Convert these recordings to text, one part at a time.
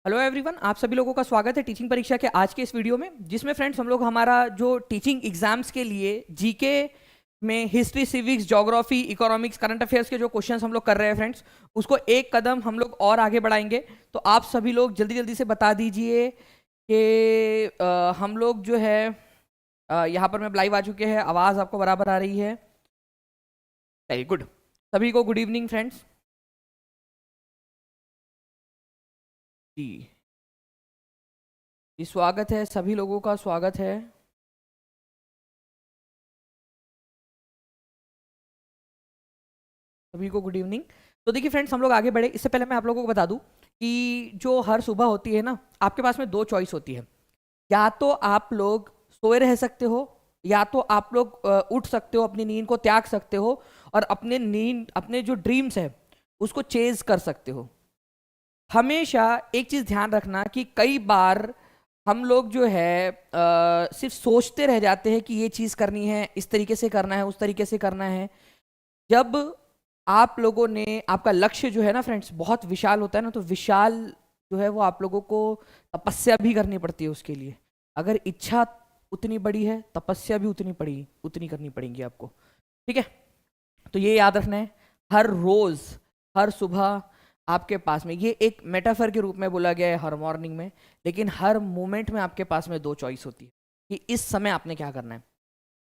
Hello everyone, आप सभी लोगों का स्वागत है टीचिंग परीक्षा के आज के इस वीडियो में, जिसमें फ्रेंड्स हम लोग हमारा जो टीचिंग एग्जाम्स के लिए जीके में history, civics, geography, economics, current affairs के जो क्वेश्चंस हम लोग कर रहे हैं फ्रेंड्स, उसको एक कदम हम लोग और आगे बढ़ाएंगे। तो आप सभी लोग जल्दी जल्दी से बता दीजिए कि हम लोग जो है यहाँ पर मैं लाइव आ चुके हैं, आवाज़ आपको बराबर आ रही है? Very good. सभी को गुड इवनिंग फ्रेंड्स। जी जी, स्वागत है, सभी लोगों का स्वागत है। सभी को गुड इवनिंग। तो देखिए फ्रेंड्स, हम लोग आगे बढ़े इससे पहले मैं आप लोगों को बता दूं कि जो हर सुबह होती है ना, आपके पास में दो चॉइस होती है। या तो आप लोग सोए रह सकते हो, या तो आप लोग उठ सकते हो, अपनी नींद को त्याग सकते हो और अपने जो ड्रीम्स है उसको चेज कर सकते हो। हमेशा एक चीज ध्यान रखना कि कई बार हम लोग जो है सिर्फ सोचते रह जाते हैं कि ये चीज करनी है, इस तरीके से करना है, उस तरीके से करना है। जब आप लोगों ने आपका लक्ष्य जो है ना फ्रेंड्स बहुत विशाल होता है ना, तो विशाल जो है वो आप लोगों को तपस्या भी करनी पड़ती है उसके लिए। अगर इच्छा उतनी बड़ी है, तपस्या भी उतनी करनी पड़ेगी आपको। ठीक है, तो ये याद रखना है। हर रोज, हर सुबह आपके पास में, ये एक मेटाफर के रूप में बोला गया है हर मॉर्निंग में, लेकिन हर मोमेंट में आपके पास में दो चॉइस होती है कि इस समय आपने क्या करना है।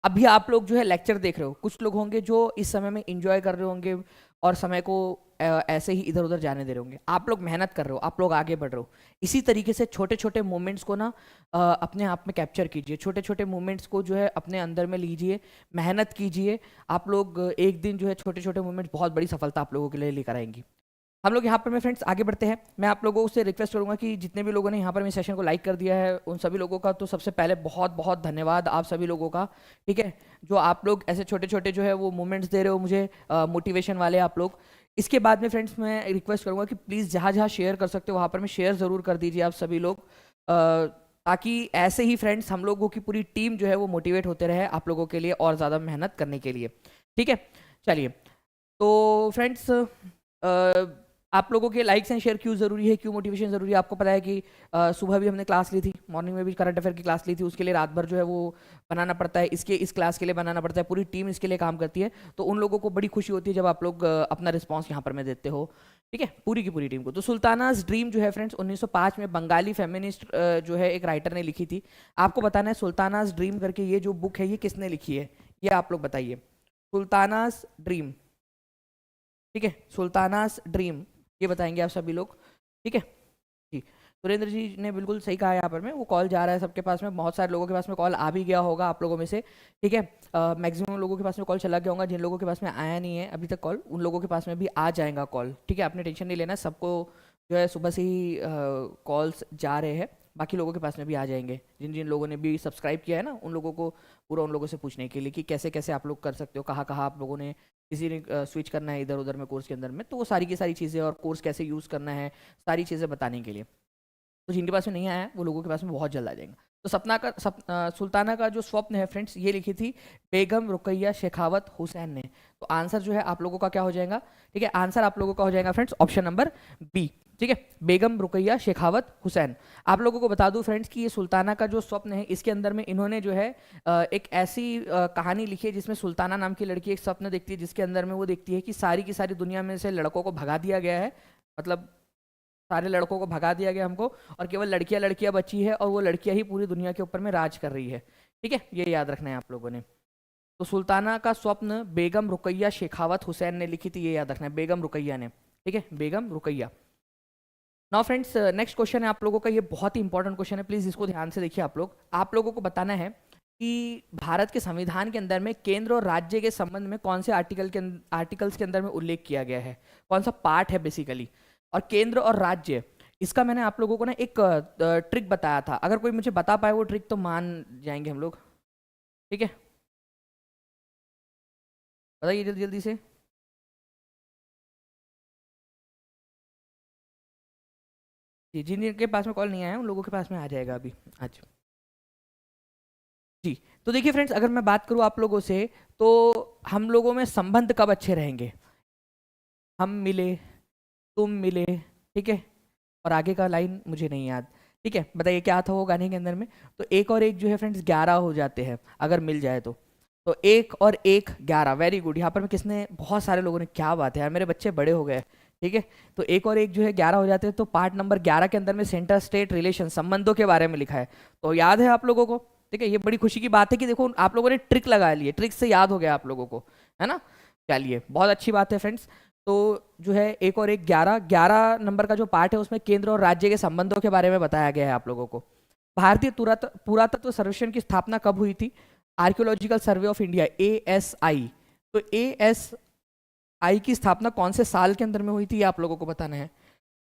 अभी आप लोग जो है लेक्चर देख रहे हो, कुछ लोग होंगे जो इस समय में इंजॉय कर रहे होंगे और समय को ऐसे ही इधर उधर जाने दे रहे होंगे। आप लोग मेहनत कर रहे हो, आप लोग आगे बढ़ रहे हो। इसी तरीके से छोटे छोटे मोमेंट्स को ना अपने आप में कैप्चर कीजिए, छोटे छोटे मोमेंट्स को जो है अपने अंदर में लीजिए, मेहनत कीजिए। आप लोग एक दिन जो है छोटे छोटे मोमेंट्स बहुत बड़ी सफलता आप लोगों के लिए लेकर आएंगी। हम लोग यहाँ पर में फ्रेंड्स आगे बढ़ते हैं। मैं आप लोगों से रिक्वेस्ट करूंगा कि जितने भी लोगों ने यहाँ पर मेरे सेशन को लाइक कर दिया है, उन सभी लोगों का तो सबसे पहले बहुत बहुत धन्यवाद आप सभी लोगों का। ठीक है, जो आप लोग ऐसे छोटे छोटे जो है वो मोमेंट्स दे रहे हो मुझे, मोटिवेशन वाले आप लोग। इसके बाद में फ्रेंड्स मैं रिक्वेस्ट करूंगा कि प्लीज़ जहाँ जहाँ शेयर कर सकते हो वहाँ पर में शेयर ज़रूर कर दीजिए आप सभी लोग, ताकि ऐसे ही फ्रेंड्स हम लोगों की पूरी टीम जो है वो मोटिवेट होते रहे आप लोगों के लिए और ज़्यादा मेहनत करने के लिए। ठीक है, चलिए। तो फ्रेंड्स, आप लोगों के लाइक्स एंड शेयर क्यों ज़रूरी है, क्यों मोटिवेशन ज़रूरी है? आपको पता है कि सुबह भी हमने क्लास ली थी, मॉर्निंग में भी करंट अफेयर की क्लास ली थी, उसके लिए रात भर जो है वो बनाना पड़ता है, इस क्लास के लिए बनाना पड़ता है, पूरी टीम इसके लिए काम करती है। तो उन लोगों को बड़ी खुशी होती है जब आप लोग अपना रिस्पॉन्स यहाँ पर में देते हो। ठीक है, पूरी की पूरी टीम को। तो सुल्तानाज ड्रीम जो है फ्रेंड्स 1905 में बंगाली फेमिनिस्ट जो है एक राइटर ने लिखी थी। आपको बताना है सुल्तानाज ड्रीम करके ये जो बुक है ये किसने लिखी है, ये आप लोग बताइए। सुल्तानाज ड्रीम, ठीक है, सुल्तानाज ड्रीम, ये बताएंगे आप सभी लोग। ठीक है जी, सुरेंद्र जी ने बिल्कुल सही कहा है। यहाँ पर में वो कॉल जा रहा है सबके पास में, बहुत सारे लोगों के पास में कॉल आ भी गया होगा आप लोगों में से। ठीक है, मैक्सिमम लोगों के पास में कॉल चला गया होगा। जिन लोगों के पास में आया नहीं है अभी तक कॉल, उन लोगों के पास में भी आ जाएगा कॉल। ठीक है, आपने टेंशन नहीं लेना, सबको जो है सुबह से ही कॉल्स जा रहे हैं, बाकी लोगों के पास में भी आ जाएंगे। जिन जिन लोगों ने भी सब्सक्राइब किया है ना, उन लोगों को पूरा उन लोगों से पूछने के लिए कि कैसे कैसे आप लोग कर सकते हो, कहाँ कहाँ आप लोगों ने, किसी ने स्विच करना है इधर उधर में कोर्स के अंदर में, तो वो सारी की सारी चीज़ें और कोर्स कैसे यूज़ करना है, सारी चीज़ें बताने के लिए। तो जिनके पास में नहीं आया है वो लोगों के पास में बहुत जल्द आ जाएगा। तो सुल्ताना का जो स्वप्न है फ्रेंड्स, ये लिखी थी बेगम रुकैया शेखावत हुसैन ने। तो आंसर जो है आप लोगों का क्या हो जाएगा? ठीक है, आंसर आप लोगों का हो जाएगा फ्रेंड्स ऑप्शन नंबर बी। ठीक है, बेगम रुकैया शेखावत हुसैन। आप लोगों को बता दूं फ्रेंड्स कि ये सुल्ताना का जो स्वप्न है, इसके अंदर में इन्होंने जो है एक ऐसी कहानी लिखी है जिसमें सुल्ताना नाम की लड़की एक स्वप्न देखती है, जिसके अंदर में वो देखती है कि सारी की सारी दुनिया में से लड़कों को भगा दिया गया है, मतलब सारे लड़कों को भगा दिया गया हमको, और केवल लड़कियां लड़कियां बची है, और वो लड़कियां ही पूरी दुनिया के ऊपर में राज कर रही है। ठीक है, ये याद रखना है आप लोगों ने। तो सुल्ताना का स्वप्न बेगम रुकैया शेखावत हुसैन ने लिखी थी, ये याद रखना है, बेगम रुकैया ने। ठीक है, Begum Rukaiya. Now friends, next question है आप लोगों का, ये बहुत ही इंपॉर्टेंट क्वेश्चन है, प्लीज इसको ध्यान से देखिए आप लोग। आप लोगों को बताना है कि भारत के संविधान के अंदर में केंद्र और राज्य के संबंध में कौन से आर्टिकल्स के अंदर में उल्लेख किया गया है, कौन सा पार्ट है बेसिकली। और केंद्र और राज्य, इसका मैंने आप लोगों को ना एक ट्रिक बताया था, अगर कोई मुझे बता पाए वो ट्रिक तो मान जाएंगे हम लोग। ठीक है, बताइए जल्दी जल्दी से। जी, जिन जिन के पास में कॉल नहीं आया उन लोगों के पास में आ जाएगा अभी आज। जी, तो देखिए फ्रेंड्स, अगर मैं बात करूं आप लोगों से, तो हम लोगों में संबंध कब अच्छे रहेंगे? हम मिले, तुम मिले, ठीक है, और आगे का लाइन मुझे नहीं याद। ठीक है, बताइए क्या था वो गाने के अंदर में। तो एक और एक जो है फ्रेंड्स 11 हो जाते हैं अगर मिल जाए तो एक और एक 11, वेरी गुड। यहाँ पर मैं किसने, बहुत सारे लोगों ने, क्या बात है यार, मेरे बच्चे बड़े हो गए। ठीक है, तो एक और एक जो है 11 हो जाते हैं। तो पार्ट नंबर 11 के अंदर में सेंटर स्टेट रिलेशन, संबंधों के बारे में लिखा है। तो याद है आप लोगों को। ठीक है, ये बड़ी खुशी की बात है कि देखो आप लोगों ने ट्रिक लगा ली है, ट्रिक से याद हो गया आप लोगों को, है ना। चलिए, बहुत अच्छी बात है फ्रेंड्स। तो जो है एक और एक 11, 11 नंबर का जो पार्ट है उसमें केंद्र और राज्य के संबंधों के बारे में बताया गया है आप लोगों को। भारतीय पुरातत्व सर्वेक्षण की स्थापना कब हुई थी? Archaeological survey of India, ASI। तो ASI की स्थापना कौन से साल के अंदर में हुई थी, ये आप लोगों को बताना है।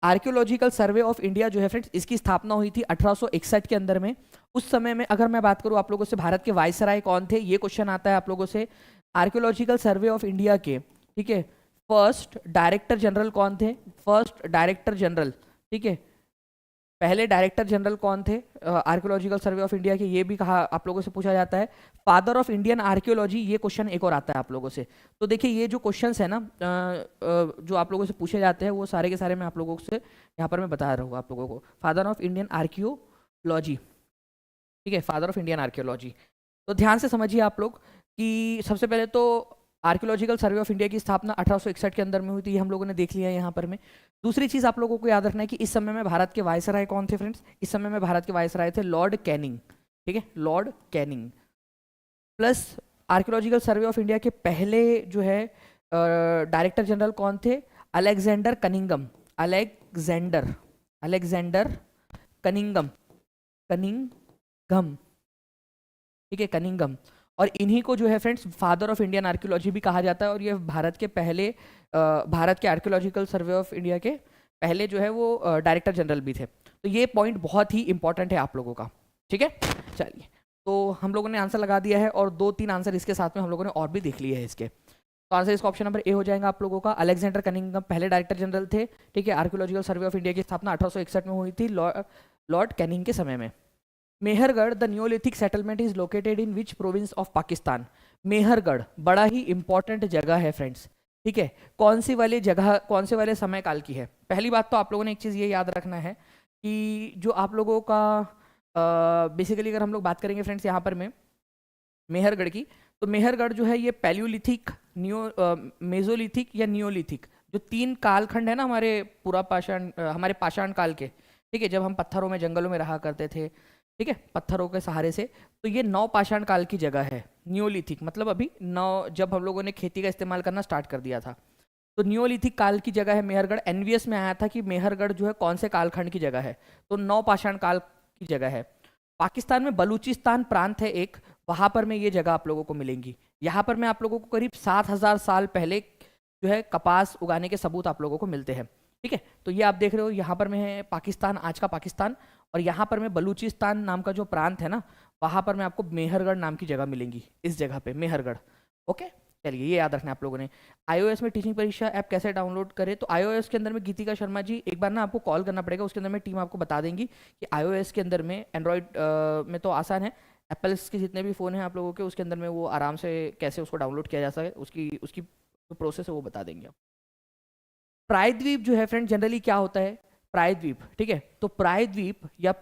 आर्कियोलॉजिकल सर्वे ऑफ इंडिया जो है फ्रेंड्स, इसकी स्थापना हुई थी 1861 के अंदर में। उस समय में अगर मैं बात करूं आप लोगों से, भारत के वायसराय कौन थे, ये क्वेश्चन आता है आप लोगों से। आर्कियोलॉजिकल सर्वे ऑफ इंडिया के, ठीक है, फर्स्ट डायरेक्टर जनरल कौन थे? फर्स्ट डायरेक्टर जनरल, ठीक है, पहले डायरेक्टर जनरल कौन थे आर्कियोलॉजिकल सर्वे ऑफ इंडिया के, ये भी कहा आप लोगों से पूछा जाता है। फादर ऑफ इंडियन आर्कियोलॉजी, ये क्वेश्चन एक और आता है आप लोगों से। तो देखिए ये जो क्वेश्चंस है ना जो आप लोगों से पूछे जाते हैं वो सारे के सारे मैं आप लोगों से यहाँ पर मैं बता रहा हूँ आप लोगों को। फादर ऑफ इंडियन आर्कियोलॉजी, ठीक है, फादर ऑफ इंडियन आर्कियोलॉजी। तो ध्यान से समझिए आप लोग कि सबसे पहले तो आर्कियोलॉजिकल सर्वे ऑफ इंडिया की स्थापना 1861 के अंदर में हुई थी, ये हम लोगों ने देख लिया है यहाँ पर में। दूसरी चीज़ आप लोगों को याद रखना है कि इस समय में भारत के वायसराय कौन थे फ्रेंड्स? इस समय में भारत के वायसराय थे लॉर्ड कैनिंग, ठीक है, Lord Canning. Plus archaeological survey of India के पहले जो है डायरेक्टर जनरल कौन थे? Alexander Cunningham, Alexander Alexander Cunningham, Cunningham, ठीक है, कनिंगम। और इन्हीं को जो है friends father of Indian archaeology भी कहा जाता है। और ये भारत के पहले भारत के आर्कियोलॉजिकल सर्वे ऑफ इंडिया के पहले जो है वो डायरेक्टर जनरल भी थे। तो ये पॉइंट बहुत ही इंपॉर्टेंट है आप लोगों का, ठीक है। चलिए, तो हम लोगों ने आंसर लगा दिया है और 2-3 आंसर इसके साथ में हम लोगों ने और भी देख लिए हैं इसके। तो आंसर इसका ऑप्शन नंबर ए हो जाएगा आप लोगों का। अलेक्जेंडर कनिंगम पहले डायरेक्टर जनरल थे, ठीक है। आर्कियोलॉजिकल सर्वे ऑफ इंडिया की स्थापना 1861 में हुई थी लॉर्ड कैनिंग के समय में। Mehrgarh the Neolithic settlement is located in which province of Pakistan? Mehrgarh बड़ा ही इंपॉर्टेंट जगह है फ्रेंड्स, ठीक है। कौन सी वाली जगह, कौन से वाले समय काल की है? पहली बात तो आप लोगों ने एक चीज़ ये याद रखना है कि जो आप लोगों का बेसिकली अगर हम लोग बात करेंगे फ्रेंड्स यहाँ पर में मेहरगढ़ की, तो मेहरगढ़ जो है ये पैलियोलिथिक, मेजोलिथिक या नियोलिथिक, जो 3 कालखंड है ना हमारे पूरा पाषाण, हमारे पाषाण काल के, ठीक है, जब हम पत्थरों में जंगलों में रहा करते थे, ठीक है, पत्थरों के सहारे से, तो ये 9 पाषाण काल की जगह है। नियोलिथिक मतलब अभी 9, जब हम लोगों ने खेती का इस्तेमाल करना स्टार्ट कर दिया था, तो नियोलिथिक काल की जगह है मेहरगढ़। एनवीएस में आया था कि मेहरगढ़ जो है कौन से कालखंड की जगह है, तो 9 पाषाण काल की जगह है। पाकिस्तान में बलूचिस्तान प्रांत है एक, वहां पर में ये जगह आप लोगों को मिलेंगी। यहाँ पर मैं आप लोगों को करीब 7000 साल पहले जो है कपास उगाने के सबूत आप लोगों को मिलते हैं, ठीक है। तो ये आप देख रहे हो यहाँ पर में है पाकिस्तान, आज का पाकिस्तान, और यहाँ पर में बलूचिस्तान नाम का जो प्रांत है ना, वहाँ पर में आपको मेहरगढ़ नाम की जगह मिलेंगी, इस जगह पे मेहरगढ़। ओके, चलिए ये याद रखना आप लोगों ने। iOS में टीचिंग परीक्षा ऐप कैसे डाउनलोड करें? तो iOS के अंदर में गीतिका शर्मा जी एक बार ना आपको कॉल करना पड़ेगा, उसके अंदर में टीम आपको बता देंगी कि iOS के अंदर में, एंड्रॉयड में तो आसान है, एप्पल्स के जितने भी फ़ोन हैं आप लोगों के उसके अंदर में वो आराम से कैसे उसको डाउनलोड किया जा सके, उसकी उसकी जो प्रोसेस है वो बता देंगे आप। प्रायद्वीप जो है फ्रेंड जनरली क्या होता है? प्रायद्वीप, ठीक है, तो प्रायद्वीप या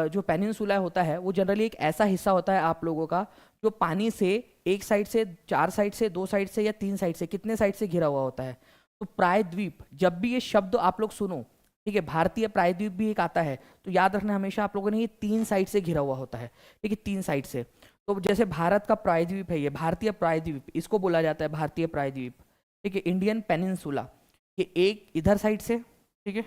जो पेनिनसुला होता है वो जनरली एक ऐसा हिस्सा होता है आप लोगों का जो पानी से एक साइड से, 4 साइड से, 2 साइड से या 3 साइड से, कितने साइड से घिरा हुआ होता है। तो प्रायद्वीप, जब भी ये शब्द आप लोग सुनो, ठीक है, भारतीय प्रायद्वीप भी एक आता है, तो याद रखना हमेशा आप लोगों ने ये 3 साइड से घिरा हुआ होता है, ठीक है, 3 साइड से। तो जैसे भारत का प्रायद्वीप है, ये भारतीय प्रायद्वीप, इसको बोला जाता है भारतीय प्रायद्वीप, ठीक है, इंडियन पेनिनसुला। ये एक इधर साइड से, ठीक है,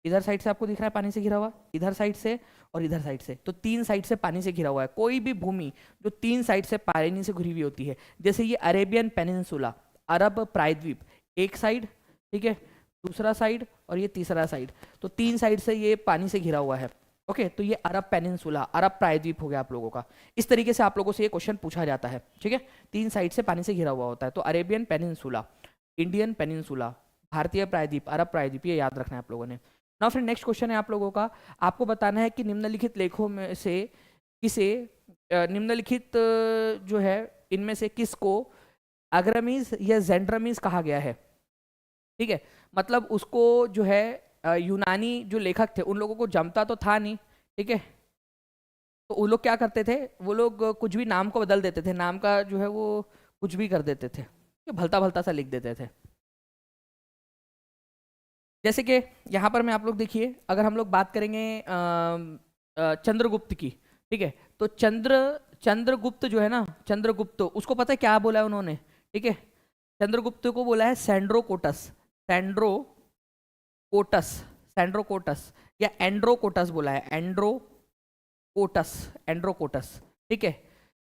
इधर साइड से आपको दिख रहा है पानी से घिरा हुआ, इधर साइड से और इधर साइड से, तो 3 साइड से पानी से घिरा हुआ है। कोई भी भूमि जो 3 साइड से पानी से घिरी हुई होती है, जैसे ये अरेबियन पेनिनसुला, अरब प्रायद्वीप, एक साइड, ठीक है, दूसरा साइड और ये तीसरा साइड, तो 3 साइड से ये पानी से घिरा हुआ है। ओके, तो ये अरब पेनिनसुला, अरब प्रायद्वीप हो गया आप लोगों का। इस तरीके से आप लोगों से ये क्वेश्चन पूछा जाता है, ठीक है, 3 साइड से पानी से घिरा हुआ होता है। तो अरेबियन पेनिनसुला, इंडियन पेनिनसुला, भारतीय प्रायद्वीप, अरब प्रायद्वीप, ये याद रखना है आप लोगों ने। नाउ फ्रेंड नेक्स्ट क्वेश्चन है आप लोगों का, आपको बताना है कि निम्नलिखित लेखों में से किसे, निम्नलिखित जो है इनमें से किसको अग्रमीज या जेंड्रमीज कहा गया है, ठीक है, मतलब उसको जो है यूनानी जो लेखक थे उन लोगों को जमता तो था नहीं, ठीक है। तो वो लोग क्या करते थे, वो लोग कुछ भी नाम को बदल देते थे, नाम का जो है वो कुछ भी कर देते थे, भलता भलता सा लिख देते थे। जैसे कि यहाँ पर मैं आप लोग देखिए, अगर हम लोग बात करेंगे चंद्रगुप्त की, ठीक है, तो चंद्रगुप्त जो है ना, चंद्रगुप्त उसको पता है क्या बोला है उन्होंने, ठीक है, चंद्रगुप्त को बोला है सैंड्रोकोटस, सैंड्रोकोटस, सैंड्रोकोटस या एंड्रोकोटस बोला है, एंड्रोकोटस, एंड्रोकोटस, ठीक है।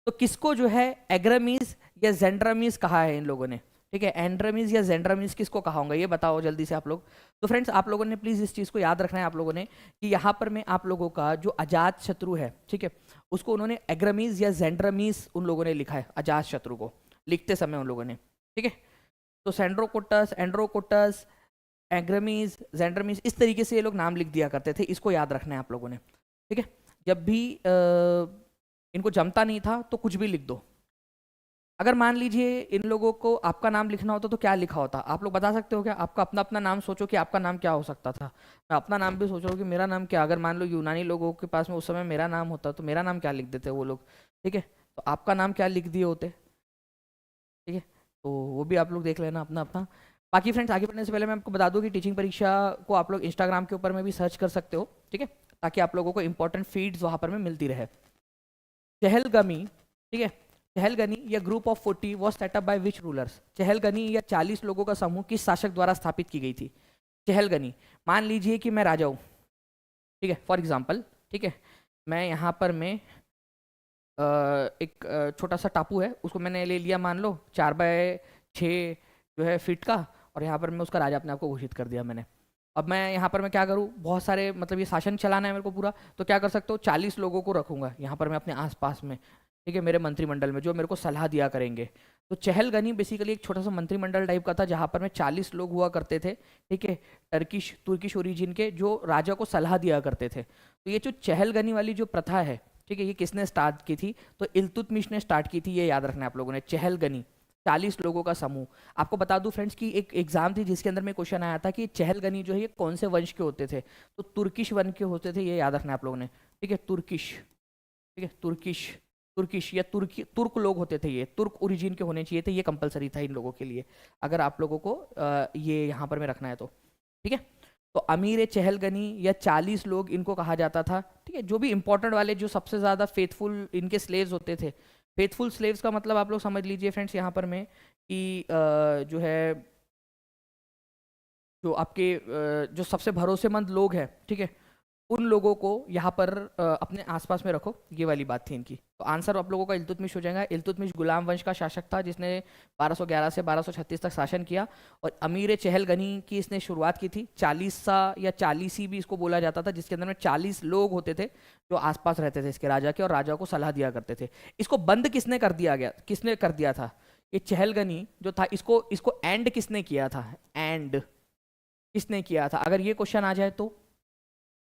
तो किसको जो है एग्रामीज या जेंड्रामीज कहा है इन लोगों ने, ठीक है, एंड्रामीज या जेंड्रामीज किसको कहा होगा ये बताओ जल्दी से आप लोग। तो फ्रेंड्स आप लोगों ने प्लीज इस चीज को याद रखना है आप लोगों ने, कि यहाँ पर मैं आप लोगों का जो अजात शत्रु है, ठीक है, उसको उन्होंने एग्रामीज या जेंड्रामीज उन लोगों ने लिखा है, अजात शत्रु को लिखते समय उन लोगों ने, ठीक है। तो सैंड्रोकोटस, एंड्रोकोटस, एग्रामीज, जेंड्रामीज, इस तरीके से ये लोग नाम लिख दिया करते थे, इसको याद रखना है आप लोगों ने, ठीक है। जब भी इनको जमता नहीं था तो कुछ भी लिख दो। अगर मान लीजिए इन लोगों को आपका नाम लिखना होता तो क्या लिखा होता, आप लोग बता सकते हो क्या? आपका अपना अपना नाम सोचो कि आपका नाम क्या हो सकता था। मैं अपना नाम भी सोच रहा हूँ कि मेरा नाम क्या, अगर मान लो यूनानी लोगों के पास में उस समय मेरा नाम होता तो मेरा नाम क्या लिख देते वो लोग, ठीक है। तो आपका नाम क्या लिख दिए होते, ठीक है। तो वो भी आप लोग देख लेना अपना अपना। बाकी फ्रेंड्स आगे बढ़ने से पहले मैं आपको बता दूं कि टीचिंग परीक्षा को आप लोग इंस्टाग्राम के ऊपर में भी सर्च कर सकते हो, ठीक है, ताकि आप लोगों को इंपॉर्टेंट फीड्स वहाँ पर में मिलती रहे। चहलगमी, ठीक है, चहलगनी या group of 40 was set up by which rulers, Chahalgani या 40 लोगों का समूह किस शासक द्वारा स्थापित की गई थी। चहलगनी, मान लीजिए कि मैं राजा हूँ, ठीक है, फॉर एग्जाम्पल, ठीक है, मैं यहाँ पर मैं एक छोटा सा टापू है उसको मैंने ले लिया, मान लो 4x6 जो है फीट का, और यहाँ पर मैं उसका राजा अपने आप को घोषित कर दिया मैंने। अब मैं यहाँ पर मैं क्या करूँ, बहुत सारे मतलब ये शासन चलाना है मेरे को पूरा, तो क्या कर सकता हूँ, 40 लोगों को रखूंगा यहाँ पर मैं अपने आसपास में, ठीक है, मेरे मंत्रिमंडल में जो मेरे को सलाह दिया करेंगे। तो चहलगनी बेसिकली एक छोटा सा मंत्रिमंडल टाइप का था जहाँ पर में 40 लोग हुआ करते थे, ठीक है, तुर्किश ओरिजिन के, जो राजा को सलाह दिया करते थे। तो ये जो चहलगनी वाली जो प्रथा है, ठीक है, ये किसने स्टार्ट की थी, तो इल्तुतमिश ने स्टार्ट की थी, ये याद रखना है आप लोगों ने। चहलगनी 40 लोगों का समूह। आपको बता दूं फ्रेंड्स कि एक एग्जाम थी जिसके अंदर में क्वेश्चन आया था कि चहलगनी जो है ये कौन से वंश के होते थे, तो तुर्किश वंश के होते थे, ये याद रखना है आप लोगों ने, ठीक है, तुर्किश, ठीक है, तुर्किश, तुर्किश या तुर्क लोग होते थे, ये तुर्क ओरिजिन के होने चाहिए थे, ये कंपलसरी था इन लोगों के लिए अगर आप लोगों को ये यहाँ पर में रखना है तो, ठीक है। तो अमीर चहलगनी या 40 लोग इनको कहा जाता था, ठीक है, जो भी इंपॉर्टेंट वाले जो सबसे ज़्यादा फेथफुल इनके स्लेव्स होते थे। फेथफुल स्लेव्स का मतलब आप लोग समझ लीजिए फ्रेंड्स यहाँ पर में कि जो है जो आपके जो सबसे भरोसेमंद लोग हैं, ठीक है, उन लोगों को यहाँ पर अपने आसपास में रखो, ये वाली बात थी इनकी। तो आंसर आप लोगों का इल्तुतमिश हो जाएगा। इल्तुतमिश गुलाम वंश का शासक था जिसने 1211 से 1236 तक शासन किया, और अमीर चहलगनी की इसने शुरुआत की थी। 40सा या 40ही भी इसको बोला जाता था, जिसके अंदर में 40 लोग होते थे जो आसपास रहते थे इसके राजा के, और राजा को सलाह दिया करते थे। इसको बंद किसने कर दिया गया, किसने कर दिया था, ये चहलगनी जो था, इसको एंड किसने किया था, एंड किसने किया था, अगर ये क्वेश्चन आ जाए तो,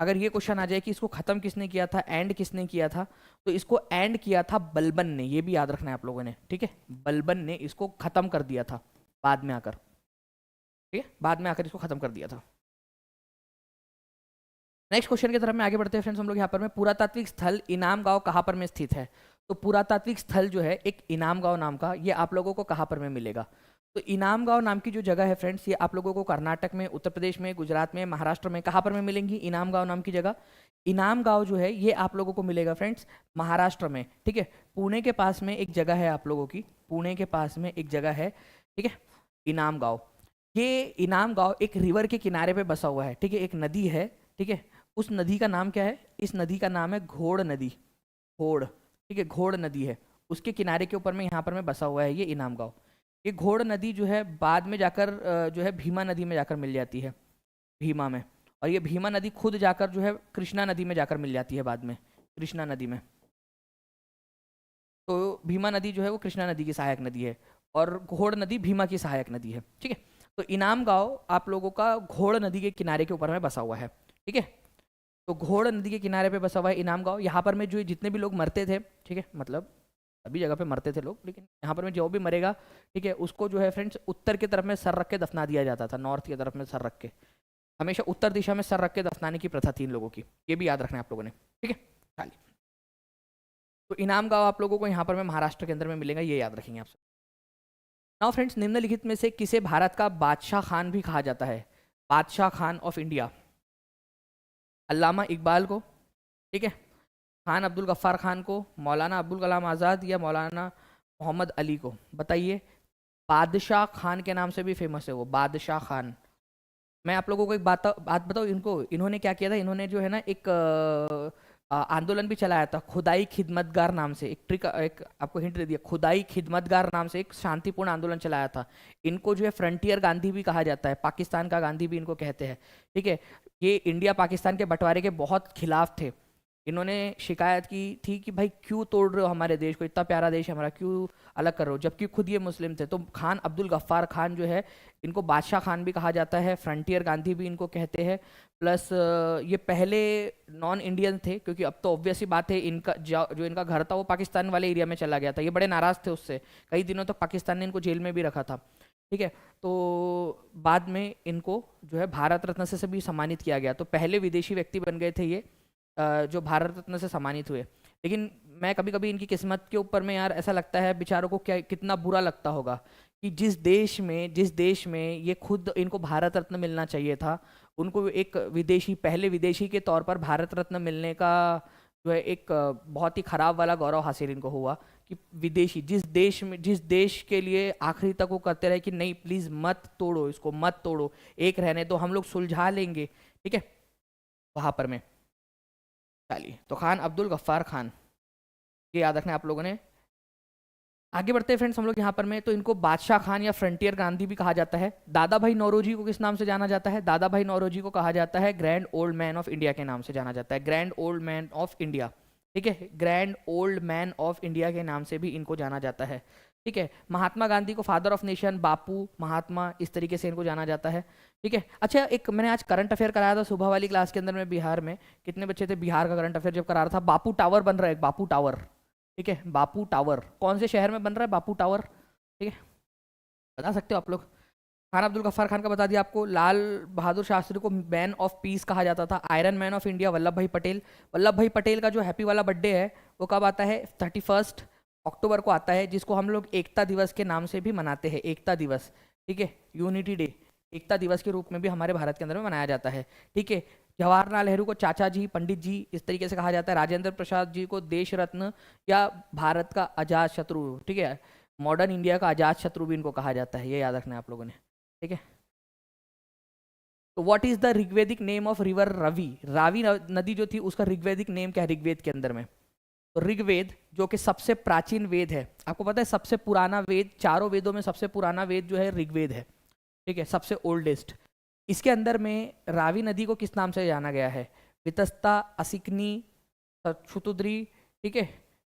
अगर ये क्वेश्चन आ जाए कि इसको खत्म किसने किया था, एंड किसने किया था, तो इसको एंड किया था बलबन ने, ये भी याद रखना है आप लोगों ने, ठीक है, बलबन ने इसको खत्म कर दिया था बाद में आकर, ठीक है, बाद में आकर इसको खत्म कर दिया था। नेक्स्ट क्वेश्चन की तरफ में आगे बढ़ते हैं फ्रेंड्स हम लोग। यहाँ पर में पुरातात्विक स्थल इनाम गांव कहाँ पर में स्थित है, तो पुरातात्विक स्थल जो है एक इनाम गांव नाम का, ये आप लोगों को कहाँ पर में मिलेगा, तो इनाम गांव नाम की जो जगह है फ्रेंड्स, ये आप लोगों को कर्नाटक में, उत्तर प्रदेश में, गुजरात में, महाराष्ट्र में कहाँ पर में मिलेंगी, इनाम गांव नाम की जगह। इनाम गांव जो है ये आप लोगों को मिलेगा फ्रेंड्स महाराष्ट्र में, ठीक है, पुणे के पास में एक जगह है आप लोगों की, पुणे के पास में एक जगह है, ठीक है, इनाम गांव। ये इनाम गांव एक रिवर के किनारे पे बसा हुआ है, ठीक है, एक नदी है, ठीक है, उस नदी का नाम क्या है, इस नदी का नाम है घोड़ नदी, घोड़, ठीक है, घोड़ नदी है, उसके किनारे के ऊपर में यहाँ पर में बसा हुआ है ये इनाम गांव। ये घोड़ नदी जो है बाद में जाकर जो है भीमा नदी में जाकर मिल जाती है, भीमा में, और ये भीमा नदी खुद जाकर जो है कृष्णा नदी में जाकर मिल जाती है बाद में, कृष्णा नदी में। तो भीमा नदी जो है वो कृष्णा नदी की सहायक नदी है, और घोड़ नदी भीमा की सहायक नदी है, ठीक है। तो इनाम गांव आप लोगों का घोड़ नदी के किनारे के ऊपर में बसा हुआ है, ठीक है। तो घोड़ नदी के किनारे पे बसा हुआ है इनाम गांव। यहाँ पर में जो जितने भी लोग मरते थे, ठीक है, मतलब सभी जगह पे मरते थे लोग, लेकिन यहाँ पर में जो भी मरेगा, ठीक है, उसको जो है फ्रेंड्स उत्तर की तरफ में सर रख के दफना दिया जाता था, नॉर्थ की तरफ में सर रख के, हमेशा उत्तर दिशा में सर रख के दफनाने की प्रथा थी इन लोगों की, ये भी याद रखना है आप लोगों ने, ठीक है। चलिए, तो इनाम गांव आप लोगों को यहाँ पर में महाराष्ट्र के अंदर में मिलेगा, ये याद रखेंगे आप सब। नाउ फ्रेंड्स, निम्नलिखित में से किसे भारत का बादशाह खान भी कहा जाता है? बादशाह खान ऑफ इंडिया, अल्लामा इकबाल को, ठीक है, खान अब्दुल गफ्फार खान को, मौलाना अब्दुल कलाम आज़ाद या मौलाना मोहम्मद अली को? बताइए। बादशाह खान के नाम से भी फेमस है वो, बादशाह खान। मैं आप लोगों को एक बात बताऊँ, इन्होंने क्या किया था, इन्होंने जो है ना एक आंदोलन भी चलाया था, खुदाई खिदमतगार नाम से। एक आपको हिंट दे दिया, खुदाई खिदमतगार नाम से एक शांतिपूर्ण आंदोलन चलाया था। इनको जो है फ्रंटियर गांधी भी कहा जाता है, पाकिस्तान का गांधी भी इनको कहते हैं, ठीक है। ये इंडिया पाकिस्तान के बंटवारे के बहुत खिलाफ थे। इन्होंने शिकायत की थी कि भाई क्यों तोड़ रहे हो हमारे देश को, इतना प्यारा देश है हमारा, क्यों अलग कर रहे हो, जबकि खुद ये मुस्लिम थे। तो खान अब्दुल गफ्फार खान जो है, इनको बादशाह खान भी कहा जाता है, फ्रंटियर गांधी भी इनको कहते हैं। प्लस ये पहले नॉन इंडियन थे, क्योंकि अब तो ऑब्वियस ही बात है, इनका जो इनका घर था वो पाकिस्तान वाले एरिया में चला गया था। ये बड़े नाराज थे उससे, कई दिनों तक पाकिस्तान ने इनको जेल में भी रखा था, ठीक है। तो बाद में इनको जो है भारत रत्न से भी सम्मानित किया गया। तो पहले विदेशी व्यक्ति बन गए थे ये जो भारत रत्न से सम्मानित हुए। लेकिन मैं कभी कभी इनकी किस्मत के ऊपर में यार ऐसा लगता है, बेचारों को क्या कितना बुरा लगता होगा कि जिस देश में ये खुद इनको भारत रत्न मिलना चाहिए था, उनको एक विदेशी, पहले विदेशी के तौर पर भारत रत्न मिलने का जो है एक बहुत ही खराब वाला गौरव हासिल इनको हुआ कि विदेशी, जिस देश के लिए आखिरी तक वो करते रहे कि नहीं प्लीज़ मत तोड़ो इसको, मत तोड़ो, एक रहने दो, हम लोग सुलझा लेंगे, ठीक है, वहाँ पर में। चलिए, तो खान अब्दुल गफ्फार खान, ये याद रखना आप लोगों ने। आगे बढ़ते हैं फ्रेंड्स हम लोग यहाँ पर में। तो इनको बादशाह खान या फ्रंटियर गांधी भी कहा जाता है। दादा भाई नौरोजी को किस नाम से जाना जाता है? दादा भाई नौरोजी को कहा जाता है grand old man of India के नाम से जाना जाता है, grand old man of India, ठीक है, grand old man of India के नाम से भी इनको जाना जाता है, ठीक है। महात्मा गांधी को फादर ऑफ नेशन, बापू, महात्मा, इस तरीके से इनको जाना जाता है, ठीक है। अच्छा, एक मैंने आज करंट अफेयर कराया था सुबह वाली क्लास के अंदर में, बिहार में कितने बच्चे थे, बिहार का करंट अफेयर जब करा रहा था, बापू टावर बन रहा है, बापू टावर, ठीक है, बापू टावर कौन से शहर में बन रहा है बापू टावर, ठीक है, बता सकते हो आप लोग? खान अब्दुल गफ्फार खान का बता दिया आपको। लाल बहादुर शास्त्री को मैन ऑफ पीस कहा जाता था। Iron man of India Vallabh भाई पटेल। वल्लभ भाई पटेल का जो हैप्पी वाला बर्थडे है वो कब आता है? 31 अक्टूबर को आता है, जिसको हम लोग एकता दिवस के नाम से भी मनाते हैं, एकता दिवस, ठीक है, यूनिटी डे, एकता दिवस के रूप में भी हमारे भारत के अंदर में मनाया जाता है, ठीक है। जवाहरलाल नेहरू को चाचा जी, पंडित जी, इस तरीके से कहा जाता है। राजेंद्र प्रसाद जी को देश रत्न या भारत का अजात शत्रु, ठीक है, मॉडर्न इंडिया का अजात शत्रु भी इनको कहा जाता है, ये याद रखना है आप लोगों ने, ठीक है। तो what is the Rigvedic name of river Ravi? Ravi नदी जो थी उसका ऋग्वेदिक नेम क्या है ऋग्वेद के अंदर में? तो ऋग्वेद जो कि सबसे प्राचीन वेद है, आपको पता है सबसे पुराना वेद, चारों वेदों में सबसे पुराना वेद जो है ऋग्वेद है, ठीक है, सबसे ओल्डेस्ट। इसके अंदर में रावी नदी को किस नाम से जाना गया है? वितस्ता, असिकनी, शुतुद्री, ठीक है,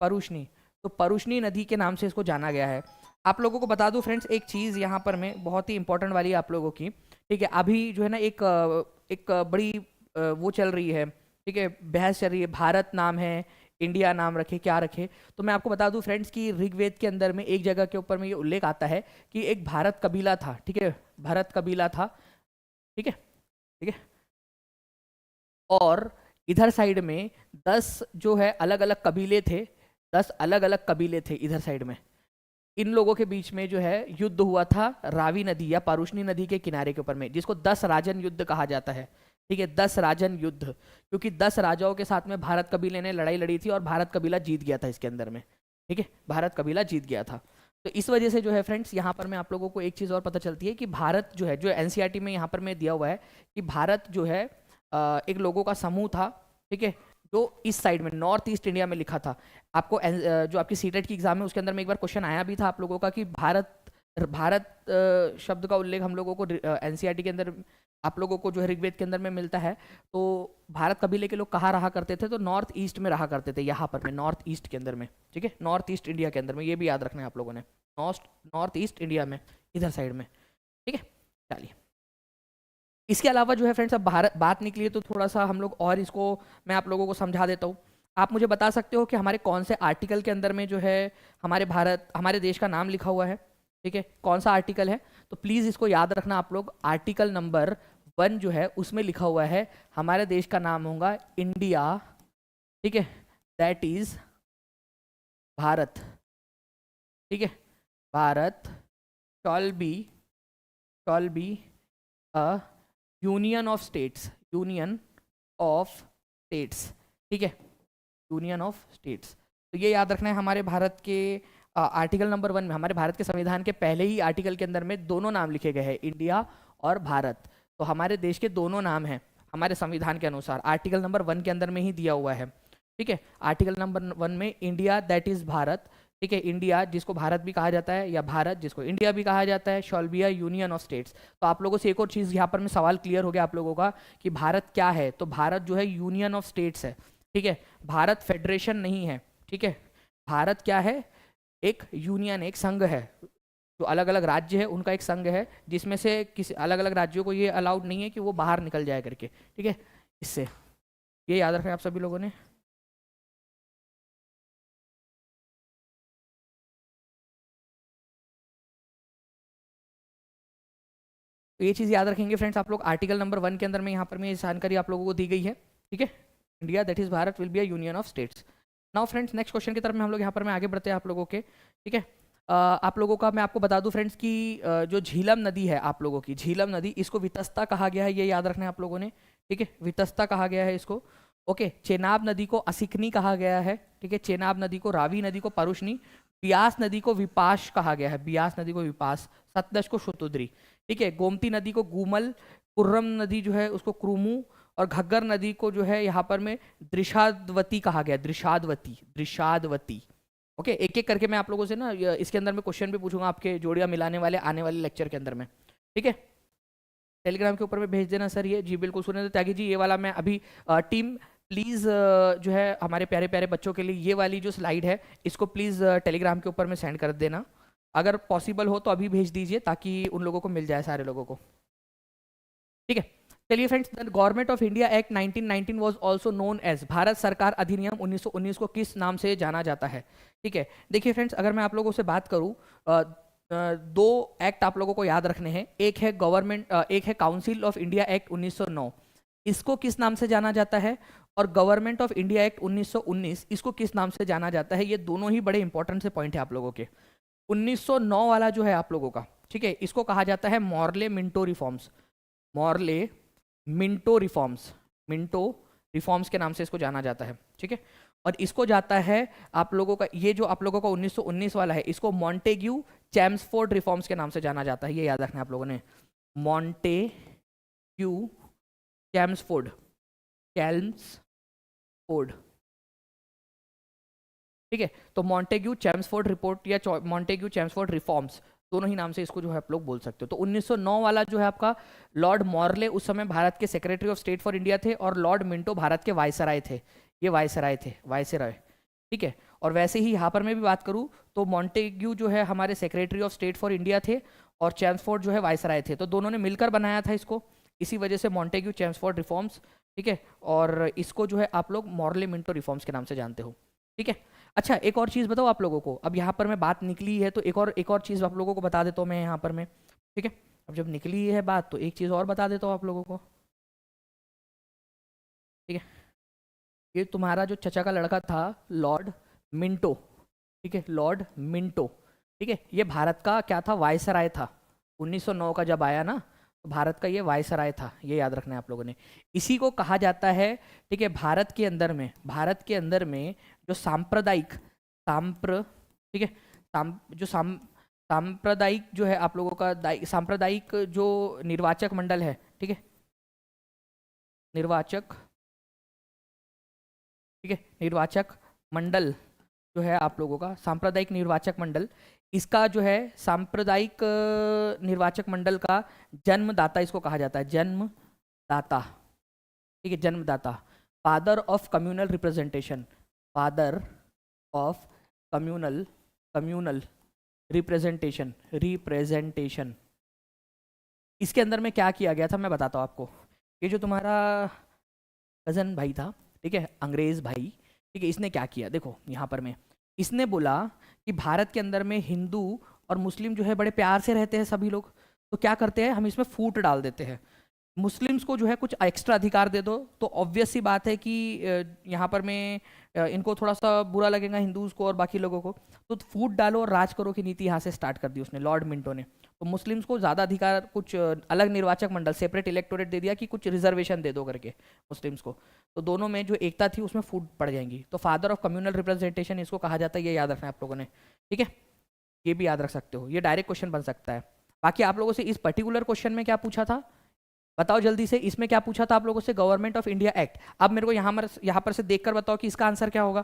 परुष्णी। तो परुष्णी नदी के नाम से इसको जाना गया है। आप लोगों को बता दूं फ्रेंड्स एक चीज़ यहाँ पर में बहुत ही इंपॉर्टेंट वाली है आप लोगों की, ठीक है। अभी जो है ना एक बड़ी वो चल रही है, ठीक है, बहस चल रही है, भारत नाम है, इंडिया नाम रखे, क्या रखे। तो मैं आपको बता दूं फ्रेंड्स कि ऋग्वेद के अंदर में एक जगह के ऊपर में ये उल्लेख आता है कि एक भारत कबीला था, ठीक है, भारत कबीला था, ठीक है, ठीक है, और इधर साइड में 10 जो है अलग अलग कबीले थे, 10 अलग अलग कबीले थे इधर साइड में। इन लोगों के बीच में जो है युद्ध हुआ था रावी नदी या पारुष्णी नदी के किनारे के ऊपर में, जिसको 10 राजन युद्ध कहा जाता है, ठीक है, 10 राजन युद्ध, क्योंकि 10 राजाओं के साथ में भारत कबीले ने लड़ाई लड़ी थी और भारत कबीला जीत गया था इसके अंदर में, ठीक है, भारत कबीला जीत गया था। तो इस वजह से जो है फ्रेंड्स यहाँ पर मैं आप लोगों को एक चीज़ और पता चलती है कि भारत जो है, जो एनसीईआरटी में यहाँ पर मैं दिया हुआ है कि भारत जो है एक लोगों का समूह था, ठीक है, जो इस साइड में नॉर्थ ईस्ट इंडिया में लिखा था। आपको जो आपकी सीटेट की एग्जाम है उसके अंदर में एक बार क्वेश्चन आया भी था आप लोगों का कि भारत शब्द का उल्लेख हम लोगों को एनसीईआरटी के अंदर आप लोगों को जो है ऋग्वेद के अंदर में मिलता है। तो भारत कबीले के लोग कहाँ रहा करते थे? तो नॉर्थ ईस्ट में रहा करते थे, यहाँ पर में नॉर्थ ईस्ट के अंदर में, ठीक है, नॉर्थ ईस्ट इंडिया के अंदर में, ये भी याद रखना है आप लोगों ने, नॉर्थ ईस्ट इंडिया में, इधर साइड में, ठीक है। चलिए, इसके अलावा जो है फ्रेंड्स अब भारत बात निकली है तो थोड़ा सा हम लोग और इसको मैं आप लोगों को समझा देता हूँ। आप मुझे बता सकते हो कि हमारे कौन से आर्टिकल के अंदर में जो है हमारे देश का नाम लिखा हुआ है, ठीक है, कौन सा आर्टिकल है? तो प्लीज़ इसको याद रखना आप लोग, आर्टिकल नंबर वन जो है उसमें लिखा हुआ है हमारे देश का नाम होगा इंडिया, ठीक है, दैट इज भारत, ठीक है, Bharat shawl be a union of states, union of states, ठीक है, यूनियन ऑफ स्टेट्स। तो ये याद रखना है, हमारे भारत के आर्टिकल नंबर 1 में, हमारे भारत के संविधान के पहले ही आर्टिकल के अंदर में दोनों नाम लिखे गए हैं, इंडिया और भारत। तो हमारे देश के दोनों नाम हैं हमारे संविधान के अनुसार, आर्टिकल नंबर 1 के अंदर में ही दिया हुआ है, ठीक है। आर्टिकल नंबर 1 में इंडिया दैट इज भारत, ठीक है, इंडिया जिसको भारत भी कहा जाता है या भारत जिसको इंडिया भी कहा जाता है, shawl be a union of states. तो आप लोगों से एक और चीज़ यहाँ पर में सवाल क्लियर हो गया आप लोगों का कि भारत क्या है। तो भारत जो है यूनियन ऑफ स्टेट्स है, ठीक है, भारत फेडरेशन नहीं है, ठीक है। भारत क्या है, एक यूनियन, एक संघ है, जो अलग अलग राज्य है उनका एक संघ है, जिसमें से किसी अलग अलग राज्यों को ये अलाउड नहीं है कि वो बाहर निकल जाए करके, ठीक है। इससे ये याद रखें आप सभी लोगों ने। तो ये चीज़ याद रखेंगे फ्रेंड्स आप लोग, आर्टिकल नंबर 1 के अंदर में यहाँ पर में ये जानकारी आप लोगों को दी गई है, ठीक है। India that is Bharat will be a union of states. Now friends next question की तरफ में हम लोग यहाँ पर में आगे बढ़ते हैं आप लोगों के, ठीक है। आप लोगों का मैं आपको बता दूं फ्रेंड्स कि जो झीलम नदी है आप लोगों की, झीलम नदी, इसको वितस्ता कहा गया है, ये याद रखना है आप लोगों ने, ठीक है, वितस्ता कहा गया है इसको। ओके, चेनाब नदी को असिकनी कहा गया है, ठीक है, चेनाब नदी को, रावी नदी को परुशनी, बियास नदी को विपाश कहा गया है, बियास नदी को विपास, सतलज को शतुद्री, ठीक है, गोमती नदी को गूमल, कुर्रम नदी जो है उसको क्रूमू, और घग्गर नदी को जो है यहाँ पर में दृशादवती कहा गया, दृशादवती, दृशादवती। ओके, एक एक करके मैं आप लोगों से ना इसके अंदर में क्वेश्चन भी पूछूंगा आपके जोड़ियां मिलाने वाले आने वाले लेक्चर के अंदर में, ठीक है। टेलीग्राम के ऊपर में भेज देना सर, ये जी बिल्कुल सुने तो त्यागी जी, ये वाला मैं अभी टीम प्लीज़ जो है हमारे प्यारे प्यारे बच्चों के लिए ये वाली जो स्लाइड है इसको प्लीज़ टेलीग्राम के ऊपर में सेंड कर देना, अगर पॉसिबल हो तो अभी भेज दीजिए ताकि उन लोगों को मिल जाए, सारे लोगों को, ठीक है। चलिए friends, the government of India act 1919 was also known as, Bharat सरकार अधिनियम 1919 को किस नाम से जाना जाता है, ठीक है। देखिए फ्रेंड्स, अगर मैं आप लोगों से बात करूं, दो एक्ट आप लोगों को याद रखने हैं, एक है एक है काउंसिल ऑफ इंडिया एक्ट 1909, इसको किस नाम से जाना जाता है, और गवर्नमेंट ऑफ इंडिया एक्ट 1919 इसको किस नाम से जाना जाता है। ये दोनों ही बड़े इंपॉर्टेंट से पॉइंट है आप लोगों के। 1909 वाला जो है आप लोगों का, ठीक है, इसको कहा जाता है Morley Minto reforms, Morley Minto reforms, Minto reforms के नाम से इसको जाना जाता है, ठीक है। और इसको जाता है आप लोगों का, ये जो आप लोगों का 1919 वाला है, इसको मॉन्टेग्यू चैम्सफोर्ड रिफॉर्म्स के नाम से जाना जाता है, ये याद रखना है आप लोगों ने, मॉन्टेग्यू चैम्सफोर्ड, चैम्सफोर्ड, ठीक है। तो मॉन्टेग्यू चैम्सफोर्ड रिपोर्ट या मॉन्टेग्यू चैम्सफोर्ड रिफॉर्म्स, दोनों ही नाम से इसको जो है आप लोग बोल सकते हो। तो 1909 वाला जो है आपका, लॉर्ड मॉर्ले उस समय भारत के secretary of state for India थे, और लॉर्ड मिंटो भारत के वायसराय थे, ये वायसराय थे, वायसराय, ठीक है। और वैसे ही यहाँ पर मैं भी बात करूँ तो मॉन्टेग्यू जो है हमारे secretary of state for India थे, और चैम्सफोर्ड जो है वायसराय थे, तो दोनों ने मिलकर बनाया था इसको, इसी वजह से मॉन्टेग्यू चैम्सफोर्ड रिफॉर्म्स, ठीक है। और इसको जो है आप लोग मॉर्ले मिंटो रिफॉर्म्स के नाम से जानते हो, ठीक है। अच्छा, एक और चीज़ बताओ आप लोगों को, अब यहाँ पर मैं बात निकली है तो एक और चीज़ आप लोगों को बता देता हूँ मैं यहाँ पर मैं, ठीक है। अब जब निकली है बात तो एक चीज़ और बता देता हूँ आप लोगों को, ठीक है। ये तुम्हारा जो चचा का लड़का था लॉर्ड मिंटो, ठीक है, लॉर्ड मिंटो, ठीक है, ये भारत का क्या था, वायसराय था, 1909 का जब आया ना, तो भारत का ये वायसराय था, ये याद रखना है आप लोगों ने। इसी को कहा जाता है, ठीक है, भारत के अंदर में, भारत के अंदर में जो सांप्रदायिक, ठीक है, सांप्रदायिक जो है आप लोगों का सांप्रदायिक जो निर्वाचक मंडल है, ठीक है, निर्वाचक, ठीक है, निर्वाचक मंडल जो है आप लोगों का, सांप्रदायिक निर्वाचक मंडल, इसका जो है सांप्रदायिक निर्वाचक मंडल का जन्मदाता इसको कहा जाता है, जन्मदाता, ठीक है, जन्मदाता, father of communal representation, father of communal representation. इसके अंदर में क्या किया गया था मैं बताता हूँ आपको। ये जो तुम्हारा कजन भाई था, ठीक है, अंग्रेज भाई, ठीक है, इसने क्या किया, देखो यहाँ पर में इसने बोला कि भारत के अंदर में हिंदू और मुस्लिम जो है बड़े प्यार से रहते हैं सभी लोग, तो क्या करते हैं हम इसमें फूट डाल देते हैं, मुस्लिम्स को जो है कुछ एक्स्ट्रा अधिकार दे दो, तो ऑब्वियस सी बात है कि यहाँ पर मैं इनको थोड़ा सा बुरा लगेगा हिंदूज को और बाकी लोगों को। तो फूट डालो और राज करो की नीति यहाँ से स्टार्ट कर दी उसने, लॉर्ड मिंटो ने। तो मुस्लिम्स को ज़्यादा अधिकार, कुछ अलग निर्वाचक मंडल, सेपरेट इलेक्टोरेट दे दिया कि कुछ रिजर्वेशन दे दो करके मुस्लिम्स को। तो दोनों में जो एकता थी उसमें फूट पड़ जाएंगी। तो फादर ऑफ कम्युनल रिप्रेजेंटेशन इसको कहा जाता है, ये याद रखना है आप लोगों ने, ठीक है। ये भी याद रख सकते हो, ये डायरेक्ट क्वेश्चन बन सकता है। बाकी आप लोगों से इस पर्टिकुलर क्वेश्चन में क्या पूछा था, बताओ जल्दी से। इसमें क्या पूछा था आप लोगों से, गवर्नमेंट ऑफ इंडिया एक्ट। अब मेरे को यहाँ पर से देखकर बताओ कि इसका आंसर क्या होगा।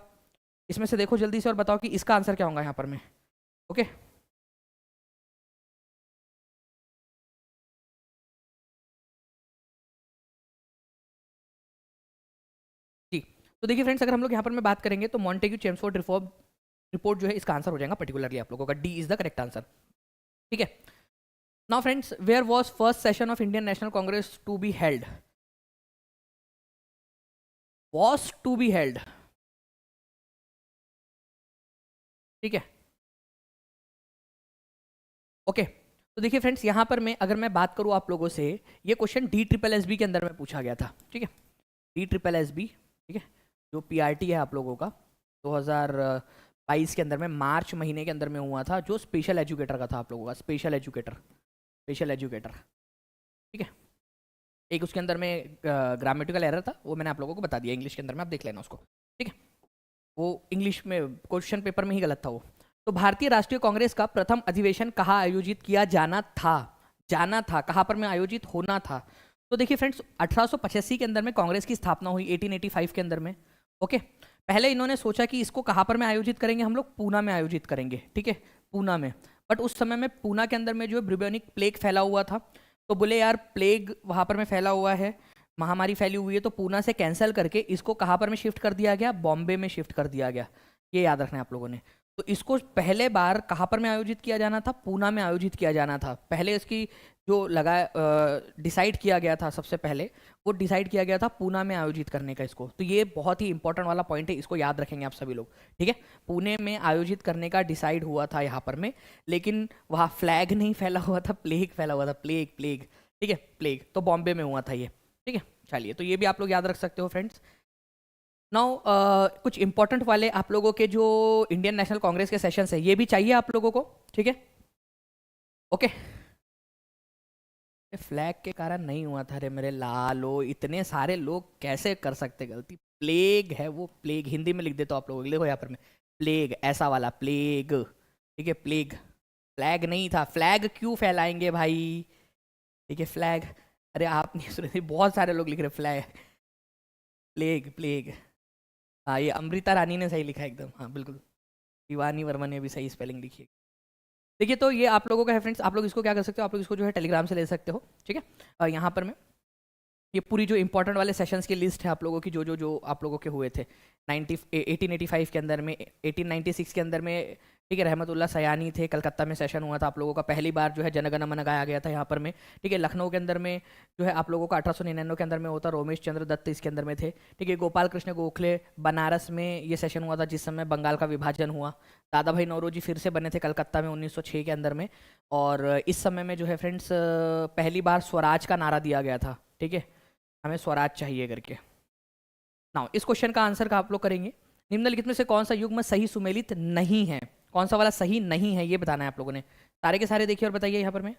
इसमें से देखो जल्दी से और बताओ कि इसका आंसर क्या होगा यहाँ पर में। ओके, जी। तो देखिए फ्रेंड्स, अगर हम लोग यहाँ पर में बात करेंगे तो मॉन्टेग्यू चेम्सफोर्ड रिफॉर्म रिपोर्ट जो है इसका आंसर हो जाएगा पर्टिकुलरली आप लोगों का। D is the correct answer, ठीक है। Now friends, where was first session of Indian National Congress to be held, was to be held, ठीक है। ओके, तो देखिए फ्रेंड्स, यहाँ पर मैं अगर मैं बात करूँ आप लोगों से, ये question D triple S B के अंदर में पूछा गया था, ठीक है। डी ट्रिपल एस बी, ठीक है, जो पीआरटी है आप लोगों का 2022 के अंदर में मार्च महीने के अंदर में हुआ था, जो स्पेशल एजुकेटर का था आप लोगों का, स्पेशल एजुकेटर, स्पेशल एजुकेटर, ठीक है। एक उसके अंदर में ग्रामेटिकल एरर था, वो मैंने आप लोगों को बता दिया, इंग्लिश के अंदर में आप देख लेना उसको, ठीक है। वो इंग्लिश में क्वेश्चन पेपर में ही गलत था वो। तो भारतीय राष्ट्रीय कांग्रेस का प्रथम अधिवेशन कहाँ आयोजित किया जाना था, जाना था कहाँ पर में आयोजित होना था। तो देखिए फ्रेंड्स, 1885 के अंदर में कांग्रेस की स्थापना हुई, 1885 के अंदर में, ओके। पहले इन्होंने सोचा कि इसको कहाँ पर में आयोजित करेंगे, हम लोग पूना में आयोजित करेंगे, ठीक है, पूना में। बट उस समय में पूना के अंदर में जो है ब्यूबोनिक प्लेग फैला हुआ था, तो बोले यार प्लेग वहाँ पर में फैला हुआ है, महामारी फैली हुई है, तो पूना से कैंसिल करके इसको कहाँ पर में शिफ्ट कर दिया गया, बॉम्बे में शिफ्ट कर दिया गया। ये याद रखना है आप लोगों ने। तो इसको पहले बार कहाँ पर में आयोजित किया जाना था, पूना में आयोजित किया जाना था। पहले इसकी जो लगा डिसाइड किया गया था सबसे पहले, वो डिसाइड किया गया था पूना में आयोजित करने का इसको। तो ये बहुत ही इंपॉर्टेंट वाला पॉइंट है, इसको याद रखेंगे आप सभी लोग, ठीक है। पुणे में आयोजित करने का डिसाइड हुआ था यहाँ पर में, लेकिन वहाँ फ्लैग नहीं फैला हुआ था, प्लेग फैला हुआ था, प्लेग प्लेग, ठीक है, प्लेग। तो बॉम्बे में हुआ था ये, ठीक है। चलिए, तो ये भी आप लोग याद रख सकते हो फ्रेंड्स। नाउ कुछ इंपॉर्टेंट वाले आप लोगों के जो इंडियन नेशनल कांग्रेस के सेशंस है, ये भी चाहिए आप लोगों को, ठीक है, ओके। फ्लैग के कारण नहीं हुआ था रे मेरे लालो, इतने सारे लोग कैसे कर सकते गलती। प्लेग है वो, प्लेग हिंदी में लिख देता हूँ आप लोगों के लिए, देखो यहाँ पर मैं, प्लेग ऐसा वाला प्लेग, ठीक है, प्लेग। फ्लैग नहीं था, फ्लैग क्यों फैलाएंगे भाई, ठीक है, फ्लैग। अरे आप नहीं सुन रहे, बहुत सारे लोग लिख रहे फ्लैग, प्लेग प्लेग। हाँ, ये अमृता रानी ने सही लिखा है एकदम, हाँ बिल्कुल, शिवानी वर्मा ने भी सही स्पेलिंग लिखी है। देखिए, तो ये आप लोगों का है फ्रेंड्स, आप लोग इसको क्या कर सकते हो, आप लोग इसको जो है टेलीग्राम से ले सकते हो, ठीक है। यहाँ पर मैं ये पूरी जो इंपॉर्टेंट वाले सेशंस की लिस्ट है आप लोगों की, जो आप लोगों के हुए थे 1885 के अंदर में, 1896 के अंदर में, ठीक है, रहमतुल्लाह सयानी थे, कलकत्ता में सेशन हुआ था आप लोगों का, पहली बार जो है जनगण मन गाया गया था यहाँ पर में, ठीक है। लखनऊ के अंदर में जो है आप लोगों का 1899 के अंदर में होता, रोमेश चंद्र दत्त इसके अंदर में थे, ठीक है। गोपाल कृष्ण गोखले, बनारस में ये सेशन हुआ था जिस समय बंगाल का विभाजन हुआ। दादा भाई नौरोजी फिर से बने थे कलकत्ता में 1906 के अंदर में। और इस समय में जो है फ्रेंड्स पहली बार स्वराज का नारा दिया गया था, ठीक है, हमें स्वराज चाहिए करके। नाउ इस क्वेश्चन का आंसर का आप लोग करेंगे, निम्नलिखित में से कौन सा युग्म सही सुमेलित नहीं है, कौन सा वाला सही नहीं है ये बताना है आप लोगों ने। सारे के सारे देखिए और बताइए यहाँ पर मैं।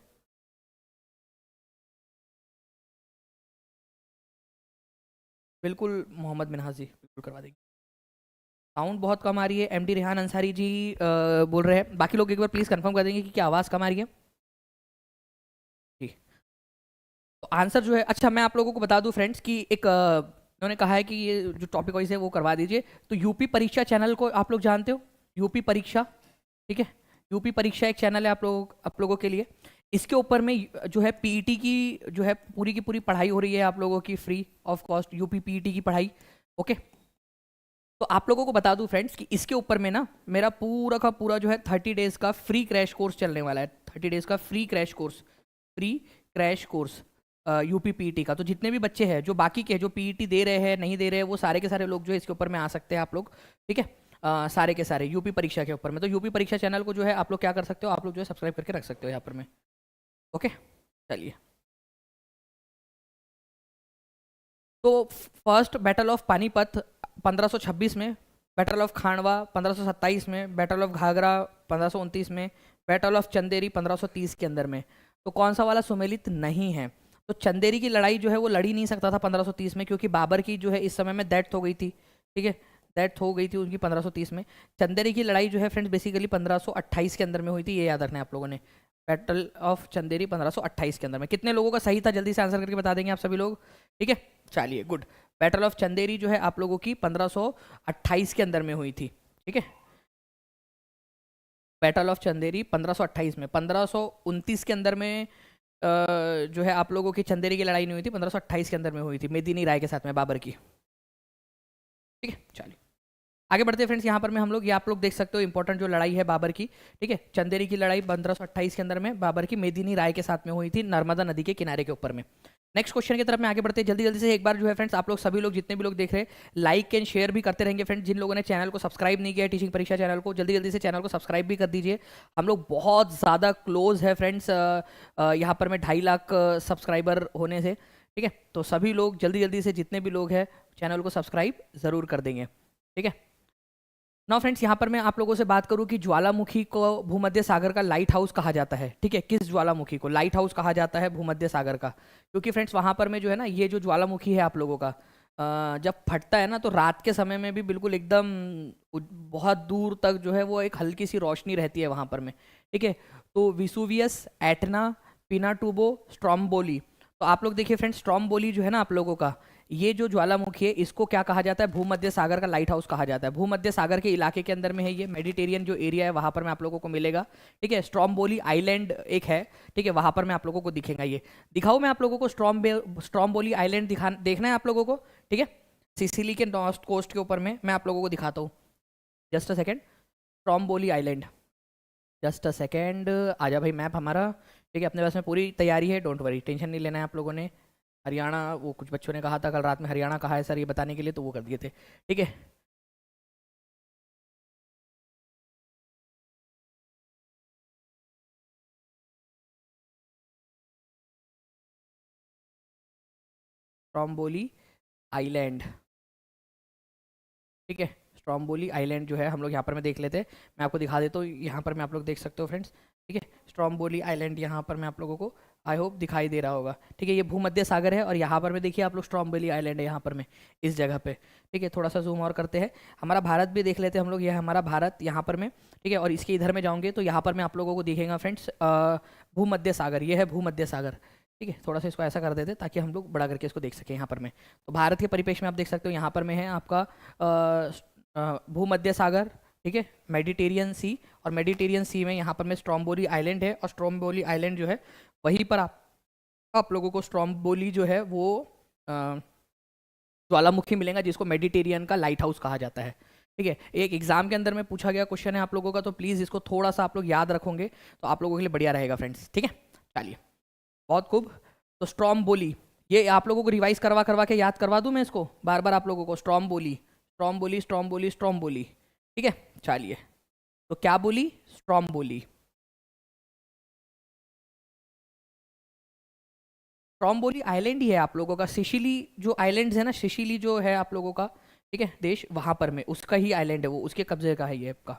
बिल्कुल मोहम्मद मिनहास जी, बिल्कुल करवा देंगे। साउंड बहुत कम आ रही है, एमडी रेहान अंसारी जी बोल रहे हैं, बाकी लोग एक बार प्लीज कंफर्म कर देंगे कि क्या आवाज़ कम आ रही है जी। तो आंसर जो है, अच्छा मैं आप लोगों को बता दूं फ्रेंड्स कि एक उन्होंने कहा है कि ये जो टॉपिक वाइज है वो करवा दीजिए। तो यूपी परीक्षा चैनल को आप लोग जानते हो, यूपी परीक्षा, ठीक है, यूपी परीक्षा एक चैनल है आप लोगों के लिए। इसके ऊपर में जो है पीईटी की जो है पूरी की पूरी पढ़ाई हो रही है आप लोगों की, free of cost UP PET की पढ़ाई, ओके। तो आप लोगों को बता दूं फ्रेंड्स कि इसके ऊपर में ना मेरा पूरा का पूरा जो है 30 डेज का फ्री क्रैश कोर्स चलने वाला है, 30 डेज का free crash course, free crash course UP PET का। तो जितने भी बच्चे हैं जो बाकी के जो पीईटी दे रहे हैं नहीं दे रहे हैं, वो सारे के सारे लोग जो है इसके ऊपर में आ सकते हैं आप लोग, ठीक है। सारे के सारे यूपी परीक्षा के ऊपर में। तो यूपी परीक्षा चैनल को जो है आप लोग क्या कर सकते हो, आप लोग जो है सब्सक्राइब करके रख सकते हो यहाँ पर में, ओके। चलिए। तो फर्स्ट बैटल ऑफ पानीपत 1526 में, बैटल ऑफ खांडवा 1527 में, बैटल ऑफ घाघरा 1529 में, बैटल ऑफ चंदेरी 1530 के अंदर में। तो कौन सा वाला सुमेलित नहीं है? तो चंदेरी की लड़ाई जो है वो लड़ी नहीं सकता था 1530 में, क्योंकि बाबर की जो है इस समय में डेथ हो गई थी। ठीक है, डेथ हो गई थी उनकी 1530 में। चंदेरी की लड़ाई जो है फ्रेंड्स बेसिकली 1528 के अंदर में हुई थी, ये याद रखना है आप लोगों ने। बैटल ऑफ चंदेरी 1528 के अंदर में। कितने लोगों का सही था जल्दी से आंसर करके बता देंगे आप सभी लोग? ठीक है, चलिए गुड। बैटल ऑफ चंदेरी जो है आप लोगों की 1528 के अंदर में हुई थी। ठीक है, बैटल ऑफ चंदेरी 1528 में। 1529 के अंदर में जो है आप लोगों की चंदेरी की लड़ाई नहीं हुई थी, 1528 के अंदर में हुई थी मेदिनी राय के साथ में, बाबर की। ठीक है, चलिए आगे बढ़ते हैं फ्रेंड्स। यहाँ पर में हम लोग, ये आप लोग देख सकते हो इंपॉर्टेंट जो लड़ाई है बाबर की। ठीक है, चंदेरी की लड़ाई 1528 के अंदर में बाबर की मेदिनी राय के साथ में हुई थी, नर्मदा नदी के किनारे के ऊपर में। नेक्स्ट क्वेश्चन की तरफ में आगे बढ़ते हैं जल्दी जल्दी से। एक बार जो है फ्रेंड्स आप लोग सभी लोग जितने भी लोग देख रहे हैं लाइक एंड शेयर भी करते रहेंगे फ्रेंड्स। जिन लोगों ने चैनल को सब्सक्राइब नहीं किया है, टीचिंग परीक्षा चैनल को, जल्दी जल्दी से चैनल को सब्सक्राइब भी कर दीजिए। हम लोग बहुत ज़्यादा क्लोज है फ्रेंड्स यहाँ पर में 2.5 लाख सब्सक्राइबर होने से। ठीक है, तो सभी लोग जल्दी जल्दी से जितने भी लोग हैं चैनल को सब्सक्राइब ज़रूर कर देंगे। ठीक है, नाउ फ्रेंड्स यहाँ पर मैं आप लोगों से बात करूँ कि ज्वालामुखी को भूमध्य सागर का लाइट हाउस कहा जाता है। ठीक है, किस ज्वालामुखी को लाइट हाउस कहा जाता है भूमध्य सागर का? क्योंकि फ्रेंड्स वहाँ पर में जो है ना, ये जो ज्वालामुखी है आप लोगों का जब फटता है ना, तो रात के समय में भी बिल्कुल एकदम बहुत दूर तक जो है वो एक हल्की सी रोशनी रहती है वहाँ पर में। ठीक है, तो विसुवियस, एटना, पिनाटुबो, स्ट्रोम्बोली। तो आप लोग देखिए फ्रेंड्स, स्ट्रोम्बोली जो है ना आप लोगों का, ये जो ज्वालामुखी है इसको क्या कहा जाता है? भूमध्य सागर का लाइट हाउस कहा जाता है। भूमध्य सागर के इलाके के अंदर में है ये, मेडिटेरियन जो एरिया है वहां पर में आप लोगों को मिलेगा। ठीक है, स्ट्रोम्बोली आइलैंड एक है। ठीक है, वहां पर में आप लोगों को दिखेगा ये। दिखाओ मैं आप लोगों को स्ट्रोम्बोली आइलैंड देखना है आप लोगों को। ठीक है, सिसिली के नॉर्थ कोस्ट के ऊपर में मैं आप लोगों को दिखाता हूँ। Just a second, Stromboli island, just a second. आजा भाई मैप हमारा। ठीक है, अपने पास में पूरी तैयारी है, डोंट वरी, टेंशन नहीं लेना है आप लोगों ने। हरियाणा, वो कुछ बच्चों ने कहा था कल रात में हरियाणा कहा है सर ये बताने के लिए, तो वो कर दिए थे। ठीक है, स्ट्रोम्बोली आइलैंड। ठीक है, स्ट्रोम्बोली आइलैंड जो है हम लोग यहाँ पर मैं देख लेते हैं। मैं आपको दिखा देता हूँ, यहाँ पर मैं आप लोग देख सकते हो फ्रेंड्स। ठीक है, स्ट्रोम्बोली आइलैंड यहाँ पर मैं आप लोगों को आई होप दिखाई दे रहा होगा। ठीक है, ये भूमध्य सागर है और यहाँ पर में देखिए आप लोग स्ट्रोम्बोली आइलैंड है यहाँ पर में, इस जगह पे। ठीक है, थोड़ा सा जूम और करते हैं, हमारा भारत भी देख लेते हैं हम लोग। ये है हमारा भारत यहाँ पर में। ठीक है, और इसके इधर में जाओगे तो यहाँ पर मैं आप लोगों को दिखेगा फ्रेंड्स भूमध्य सागर, ये है भूमध्य सागर। ठीक है, थोड़ा सा इसको ऐसा कर देते ताकि हम लोग बड़ा करके इसको देख सकें यहाँ पर में। तो भारत के परिप्रेक्ष्य में आप देख सकते हो यहाँ पर में है आपका भूमध्य सागर। ठीक है, मेडिटेरियन सी, और मेडिटेरियन सी में यहाँ पर में स्ट्रोम्बोली आइलैंड है, और स्ट्रोम्बोली आइलैंड जो है वहीं पर आप लोगों को स्ट्रोम्बोली जो है वो ज्वालामुखी मिलेगा, जिसको मेडिटेरियन का लाइट हाउस कहा जाता है। ठीक है, एक एग्जाम के अंदर में पूछा गया क्वेश्चन है आप लोगों का, तो प्लीज़ इसको थोड़ा सा आप लोग याद रखोगे तो आप लोगों के लिए बढ़िया रहेगा फ्रेंड्स। ठीक है, चलिए बहुत खूब। तो स्ट्रोम्बोली, ये आप लोगों को रिवाइज करवा करवा के याद करवा दूं मैं इसको बार बार आप लोगों को। Stromboli, Stromboli, Stromboli, Stromboli. ठीक है, चलिए तो क्या बोली? स्ट्रोम्बोली। स्ट्रोम्बोली आइलैंड ही है आप लोगों का, सिसिली जो आइलैंड्स है ना, सिसिली जो है आप लोगों का, ठीक है देश, वहां पर में उसका ही आइलैंड है वो, उसके कब्जे का है ये आपका।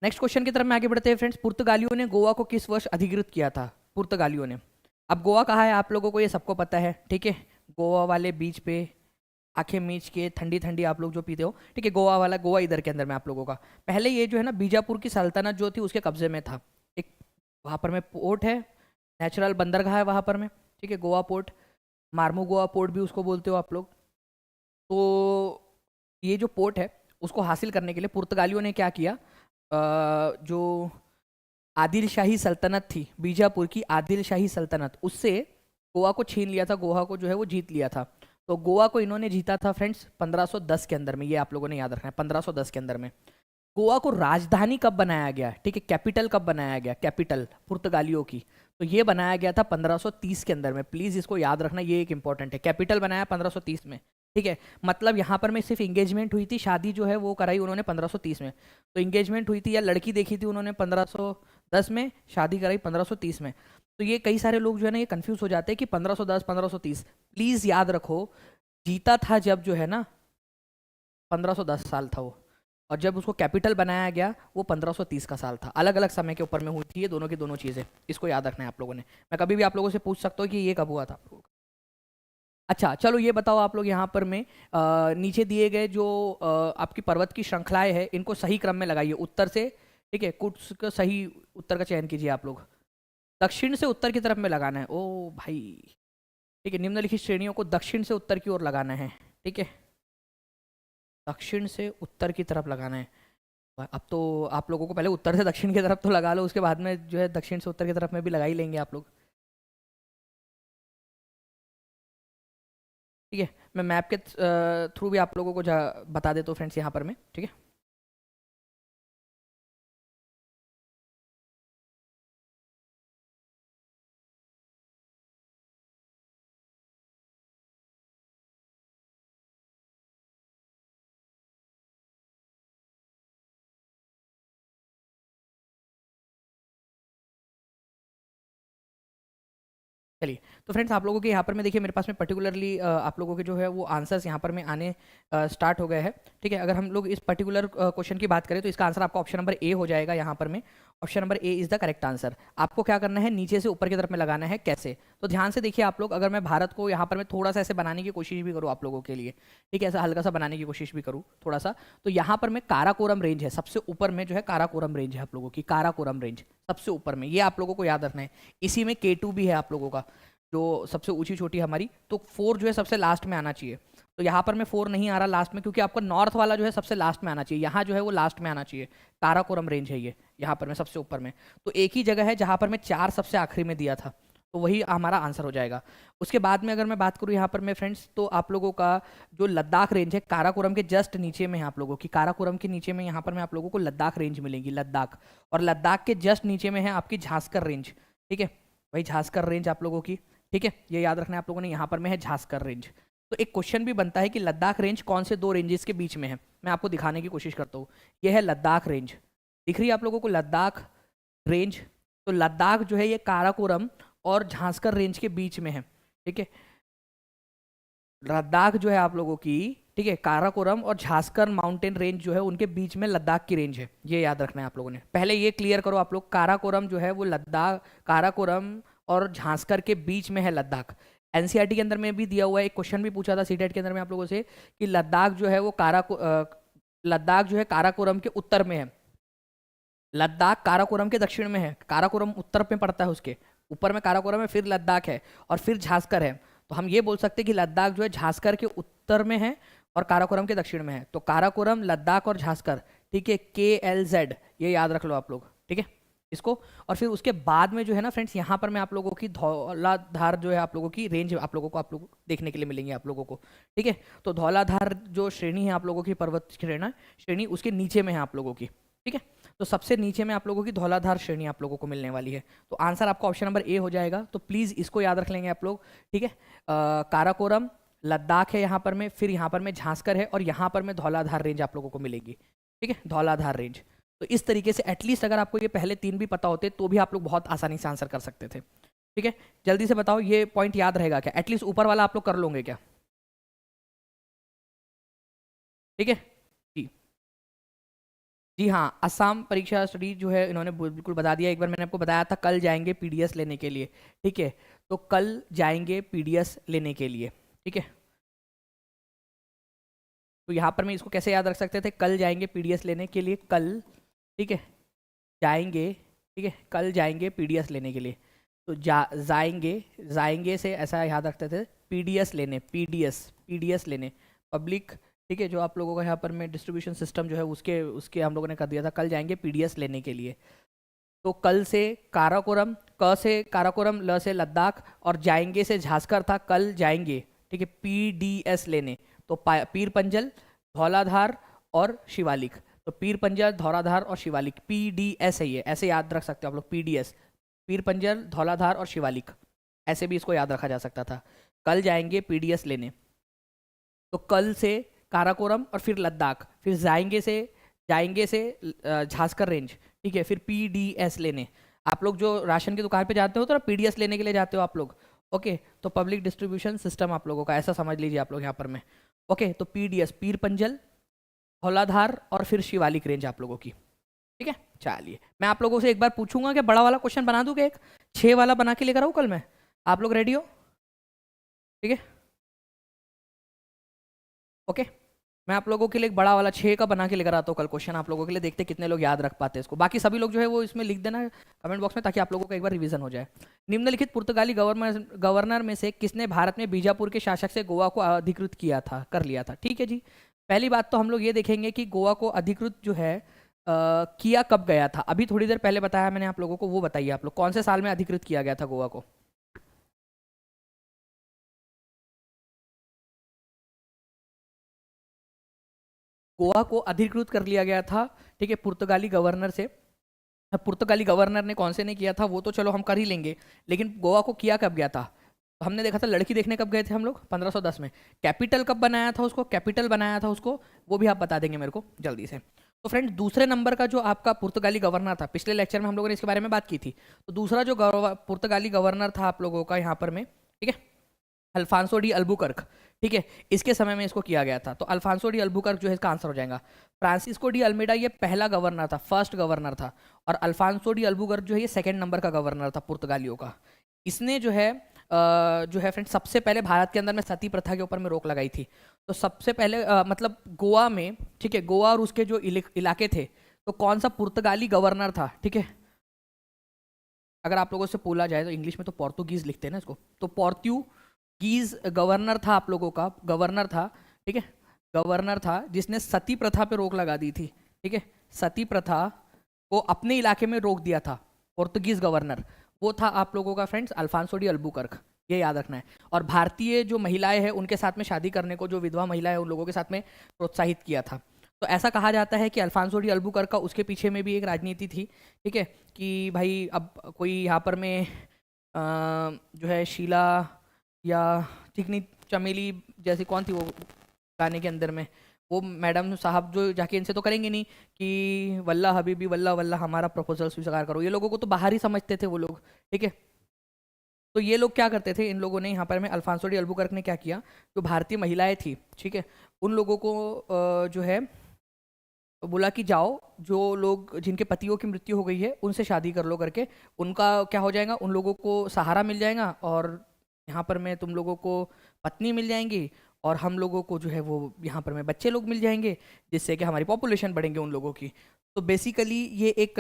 नेक्स्ट क्वेश्चन की तरफ में आगे बढ़ते हैं फ्रेंड्स। पुर्तगालियों ने गोवा को किस वर्ष अधिकृत किया था? पुर्तगालियों ने। अब गोवा कहाँ है आप लोगों को ये सबको पता है। ठीक है, गोवा वाले बीच पे आंखें मीच के ठंडी ठंडी आप लोग जो पीते हो। ठीक है, गोवा वाला, गोवा इधर के अंदर में आप लोगों का। पहले ये जो है ना बीजापुर की सल्तनत जो थी उसके कब्जे में था। एक वहाँ पर में पोर्ट है, नेचुरल बंदरगाह है वहाँ पर में। ठीक है, गोवा पोर्ट, मार्मू गोवा पोर्ट भी उसको बोलते हो आप लोग। तो ये जो पोर्ट है उसको हासिल करने के लिए पुर्तगालियों ने क्या किया, जो आदिल शाही सल्तनत थी, बीजापुर की आदिल शाही सल्तनत, उससे गोवा को छीन लिया था, गोवा को जो है वो जीत लिया था। तो गोवा को इन्होंने जीता था फ्रेंड्स 1510 के अंदर में, ये आप लोगों ने याद रखना है 1510 के अंदर में। गोवा को राजधानी कब बनाया गया? ठीक है, कैपिटल कब बनाया गया? कैपिटल पुर्तगालियों की, तो ये बनाया गया था 1530 के अंदर में। प्लीज इसको याद रखना, ये एक इंपॉर्टेंट है। कैपिटल बनाया 1530 में। ठीक है, मतलब यहाँ पर में सिर्फ इंगेजमेंट हुई थी, शादी जो है वो कराई उन्होंने 1530 में। तो इंगेजमेंट हुई थी या लड़की देखी थी उन्होंने 1510 में, शादी कराई 1530 में। तो ये कई सारे लोग जो है ना ये कंफ्यूज हो जाते हैं कि 1510 1530, प्लीज याद रखो जीता था जब जो है ना 1510 साल था वो, और जब उसको कैपिटल बनाया गया वो 1530 का साल था। अलग अलग समय के ऊपर में हुई थी ये दोनों की दोनों चीज़ें, इसको याद रखना है आप लोगों ने। मैं कभी भी आप लोगों से पूछ सकता हूँ कि ये कब हुआ था। अच्छा चलो ये बताओ आप लोग यहाँ पर में नीचे दिए गए जो आपकी पर्वत की श्रृंखलाएं है इनको सही क्रम में लगाइए उत्तर से, ठीक है, कुछ का सही उत्तर का चयन कीजिए आप लोग। दक्षिण से उत्तर की तरफ में लगाना है, ओ भाई, ठीक है, निम्नलिखित श्रेणियों को दक्षिण से उत्तर की ओर लगाना है, ठीक है, दक्षिण से उत्तर की तरफ लगाना है। अब तो आप लोगों को पहले उत्तर से दक्षिण की तरफ तो लगा लो, उसके बाद में जो है दक्षिण से उत्तर की तरफ में भी लगा ही लेंगे आप लोग। ठीक है, मैं मैप के थ्रू भी आप लोगों को बता देता हूँ फ्रेंड्स यहाँ पर मैं, ठीक है। चलिए, तो फ्रेंड्स आप लोगों के यहाँ पर मैं देखिए मेरे पास में पर्टिकुलरली आप लोगों के जो है वो आंसर्स यहाँ पर में आने स्टार्ट हो गए हैं, ठीक है। अगर हम लोग इस पर्टिकुलर क्वेश्चन की बात करें तो इसका आंसर आपका ऑप्शन नंबर ए हो जाएगा यहाँ पर में। Option number A is the correct answer. आपको क्या करना है, नीचे से ऊपर की तरफ में लगाना है। कैसे, तो ध्यान से देखिए आप लोग, अगर मैं भारत को यहाँ पर मैं थोड़ा सा ऐसे बनाने की कोशिश भी करूँ आप लोगों के लिए, ठीक है, ऐसा हल्का सा बनाने की कोशिश भी करूँ थोड़ा सा, तो यहाँ पर मैं काराकोरम रेंज है सबसे ऊपर में, जो है काराकोरम रेंज है आप लोगों की, काराकोरम रेंज सबसे ऊपर में, ये आप लोगों को याद रखना है। इसी में K2 भी है आप लोगों का, जो सबसे ऊंची चोटी हमारी, तो 4 जो है सबसे लास्ट में आना चाहिए। तो यहाँ पर मैं 4 नहीं आ रहा लास्ट में, क्योंकि आपका नॉर्थ वाला जो है सबसे लास्ट में आना चाहिए, यहाँ जो है वो लास्ट में आना चाहिए। काराकोरम रेंज है ये, यहाँ पर मैं सबसे ऊपर में, तो एक ही जगह है जहाँ पर मैं 4 सबसे आखिरी में दिया था, तो वही हमारा आंसर हो जाएगा। उसके बाद में अगर मैं बात करूँ यहाँ पर मैं फ्रेंड्स, तो आप लोगों का जो लद्दाख रेंज है काराकोरम के जस्ट नीचे में है आप लोगों की, काराकोरम के नीचे में यहाँ पर मैं आप लोगों को लद्दाख रेंज मिलेगी, लद्दाख। और लद्दाख के जस्ट नीचे में है आपकी झांसकर रेंज, ठीक है, वही झांसकर रेंज आप लोगों की, ठीक है, ये याद रखना है आप लोगों ने। यहाँ पर में है झांसकर रेंज। तो एक क्वेश्चन भी बनता है कि लद्दाख रेंज कौन से दो रेंजेस के बीच में है, मैं आपको दिखाने की कोशिश करता हूँ। ये है लद्दाख रेंज, दिख रही है आप लोगों को लद्दाख रेंज, तो लद्दाख जो है ये काराकोरम और झांसकर रेंज के बीच में है, ठीक है। लद्दाख जो है आप लोगों की, ठीक है, काराकोरम और झांसकर माउंटेन रेंज जो है उनके बीच में लद्दाख की रेंज है, ये याद रखना है आप लोगों ने। पहले ये क्लियर करो आप लोग, काराकोरम जो है वो लद्दाख, काराकोरम और झांसकर के बीच में है लद्दाख। एनसीईआरटी के अंदर में भी दिया हुआ है, एक क्वेश्चन भी पूछा था सीटेट के अंदर में आप लोगों से, कि लद्दाख जो है वो लद्दाख जो है काराकोरम के उत्तर में है, लद्दाख काराकोरम के दक्षिण में है, काराकोरम उत्तर में पड़ता है, उसके ऊपर में काराकोरम है, फिर लद्दाख है और फिर झांसकर है। तो हम ये बोल सकते हैं कि लद्दाख जो है झांसकर के उत्तर में है और काराकोरम के दक्षिण में है। तो काराकोरम, लद्दाख और झांसकर, ठीक है, KLZ, ये याद रख लो आप लोग, ठीक है इसको। और फिर उसके बाद में जो है ना फ्रेंड्स, यहाँ पर मैं आप लोगों की धौलाधार जो है आप लोगों की रेंज आप लोगों को देखने के लिए मिलेंगे आप लोगों को, ठीक है। तो धौलाधार जो श्रेणी है आप लोगों की, पर्वत श्रेणी उसके नीचे में है आप लोगों की, ठीक है। तो सबसे नीचे में आप लोगों की धौलाधार श्रेणी आप लोगों को मिलने वाली है। तो आंसर आपका ऑप्शन नंबर ए हो जाएगा। तो प्लीज़ इसको याद रख लेंगे आप लोग, ठीक है। काराकोरम, लद्दाख है यहाँ पर में, फिर यहाँ पर में झांसकर है और यहाँ पर में धौलाधार रेंज आप लोगों को मिलेगी, ठीक है, धौलाधार रेंज। तो इस तरीके से एटलीस्ट अगर आपको ये पहले 3 भी पता होते तो भी आप लोग बहुत आसानी से आंसर कर सकते थे, ठीक है। जल्दी से बताओ ये पॉइंट याद रहेगा क्या, एटलीस्ट ऊपर वाला आप लोग कर लोगे क्या, ठीक है जी। जी हाँ, असम परीक्षा स्टडी जो है इन्होंने बिल्कुल बता दिया। एक बार मैंने आपको बताया था कल जाएंगे पीडीएस लेने के लिए, ठीक है, तो कल जाएंगे पीडीएस लेने के लिए, ठीक है। तो यहाँ पर मैं इसको कैसे याद रख सकते थे, कल जाएंगे पीडीएस लेने के लिए, कल, ठीक है, जाएंगे, ठीक है, कल जाएंगे पीडीएस लेने के लिए। तो जाएंगे, जाएंगे से ऐसा याद रखते थे, पीडीएस लेने, पीडीएस लेने, पब्लिक, ठीक है, जो आप लोगों का यहाँ पर में डिस्ट्रीब्यूशन सिस्टम जो है उसके उसके हम लोगों ने कर दिया था, कल जाएंगे पीडीएस लेने के लिए। तो कल से काराकोरम, क से काराकोरम, ल से लद्दाख और जाएंगे से झांसकर था, कल जाएंगे, ठीक है, पीडीएस लेने। तो पीर पंजल, धौलाधार और शिवालिक, तो पीर पंजल, धौलाधार और शिवालिक, पीडीएस है ये, ऐसे याद रख सकते हो आप लोग, पीडीएस, पीर पंजल, धौलाधार और शिवालिक, ऐसे भी इसको याद रखा जा सकता था। कल जाएंगे पीडीएस लेने, तो कल से काराकोरम और फिर लद्दाख, फिर जाएंगे से झांसकर रेंज, ठीक है, फिर पीडीएस लेने। आप लोग जो राशन की दुकान पे जाते हो तो ना पीडीएस लेने के लिए जाते हो आप लोग। ओके, तो पब्लिक डिस्ट्रीब्यूशन सिस्टम आप लोगों का, ऐसा समझ लीजिए आप लोग यहाँ पर में। ओके, तो पीडीएस, पीर पंजल, हौलाधार और फिर शिवालिक रेंज आप लोगों की। ठीक है, चलिए मैं आप लोगों से एक बार पूछूंगा कि बड़ा वाला क्वेश्चन बना दूं कि एक 6 वाला बना के लेकर आऊं कल मैं? आप लोग रेडी हो? ठीक है, ओके। मैं आप लोगों के लिए एक बड़ा वाला 6 का बना के लेकर आता हूँ कल क्वेश्चन आप लोगों के लिए, देखते हैं कितने लोग याद रख पाते हैं इसको। बाकी सभी लोग जो है वो इसमें लिख देना कमेंट बॉक्स में, ताकि आप लोगों का एक बार रिवीजन हो जाए। निम्नलिखित पुर्तगाली गवर्नर में से किसने भारत में बीजापुर के शासक से गोवा को अधिकृत किया था, कर लिया था? ठीक है जी, पहली बात तो हम लोग ये देखेंगे कि गोवा को अधिकृत जो है किया कब गया था। अभी थोड़ी देर पहले बताया मैंने आप लोगों को, वो बताइए आप लोग कौन से साल में अधिकृत किया गया था गोवा को? गोवा को अधिकृत कर लिया गया था, ठीक है, पुर्तगाली गवर्नर से। अब पुर्तगाली गवर्नर ने कौन से ने किया था वो तो चलो हम कर ही लेंगे, लेकिन गोवा को किया कब गया था? तो हमने देखा था लड़की देखने कब गए थे हम लोग, 1510 में। कैपिटल कब बनाया था उसको, कैपिटल बनाया था उसको, वो भी आप बता देंगे मेरे को जल्दी से। तो फ्रेंड्स, दूसरे नंबर का जो आपका पुर्तगाली गवर्नर था, पिछले लेक्चर में हम लोगों ने इसके बारे में बात की थी, तो दूसरा जो पुर्तगाली गवर्नर था आप लोगों का यहाँ पर में, ठीक है, अल्फांसो डी अल्बुकर्क। ठीक है, इसके समय में इसको किया गया था। तो अल्फांसो डी अल्बुकर्क जो है इसका आंसर हो जाएगा। फ्रांसिस्को डी अल्मेडा ये पहला गवर्नर था, फर्स्ट गवर्नर था, और अल्फांसो डी अल्बुकर्क जो है ये सेकंड नंबर का गवर्नर था पुर्तगालियों का। इसने जो है फ्रेंड सबसे पहले भारत के अंदर में सती प्रथा के ऊपर में रोक लगाई थी। तो सबसे पहले मतलब गोवा में, ठीक है, गोवा और उसके जो इलाके थे, तो कौन सा पुर्तगाली गवर्नर था? ठीक है, अगर आप लोगों से बोला जाए तो इंग्लिश में तो पोर्तुगीज लिखते हैं ना इसको, तो पोर्तुगीज गवर्नर था आप लोगों का, गवर्नर था, ठीक है, गवर्नर था जिसने सती प्रथा पे रोक लगा दी थी। ठीक है, सती प्रथा को अपने इलाके में रोक दिया था पोर्तुगीज गवर्नर, वो था आप लोगों का फ्रेंड्स अल्फांसो डी अल्बुकर्क, ये याद रखना है। और भारतीय जो महिलाएं हैं उनके साथ में शादी करने को, जो विधवा महिला है उन लोगों के साथ में प्रोत्साहित किया था। तो ऐसा कहा जाता है कि अल्फांसो डी अल्बुकर्क का उसके पीछे में भी एक राजनीति थी, ठीक है, कि भाई अब कोई यहाँ पर में जो है शीला या चिकनी चमेली जैसी कौन थी वो गाने के अंदर में, वो मैडम साहब जो जाके इनसे तो करेंगे नहीं कि वल्ला हबीबी वल्ला वल्ला हमारा प्रपोजल स्वीकार करो, ये लोगों को तो बाहर ही समझते थे वो लोग। ठीक है, तो ये लोग क्या करते थे, इन लोगों ने यहाँ पर में अल्फांसो डी अल्बुकर्क ने क्या किया, जो भारतीय महिलाएं थी, ठीक है, उन लोगों को जो है बोला कि जाओ, जो लोग जिनके पतियों की मृत्यु हो गई है उनसे शादी कर लो करके, उनका क्या हो जाएगा, उन लोगों को सहारा मिल जाएगा, और यहाँ पर मैं तुम लोगों को पत्नी मिल जाएंगी, और हम लोगों को जो है वो यहाँ पर में बच्चे लोग मिल जाएंगे, जिससे कि हमारी पॉपुलेशन बढ़ेंगे उन लोगों की। तो बेसिकली ये एक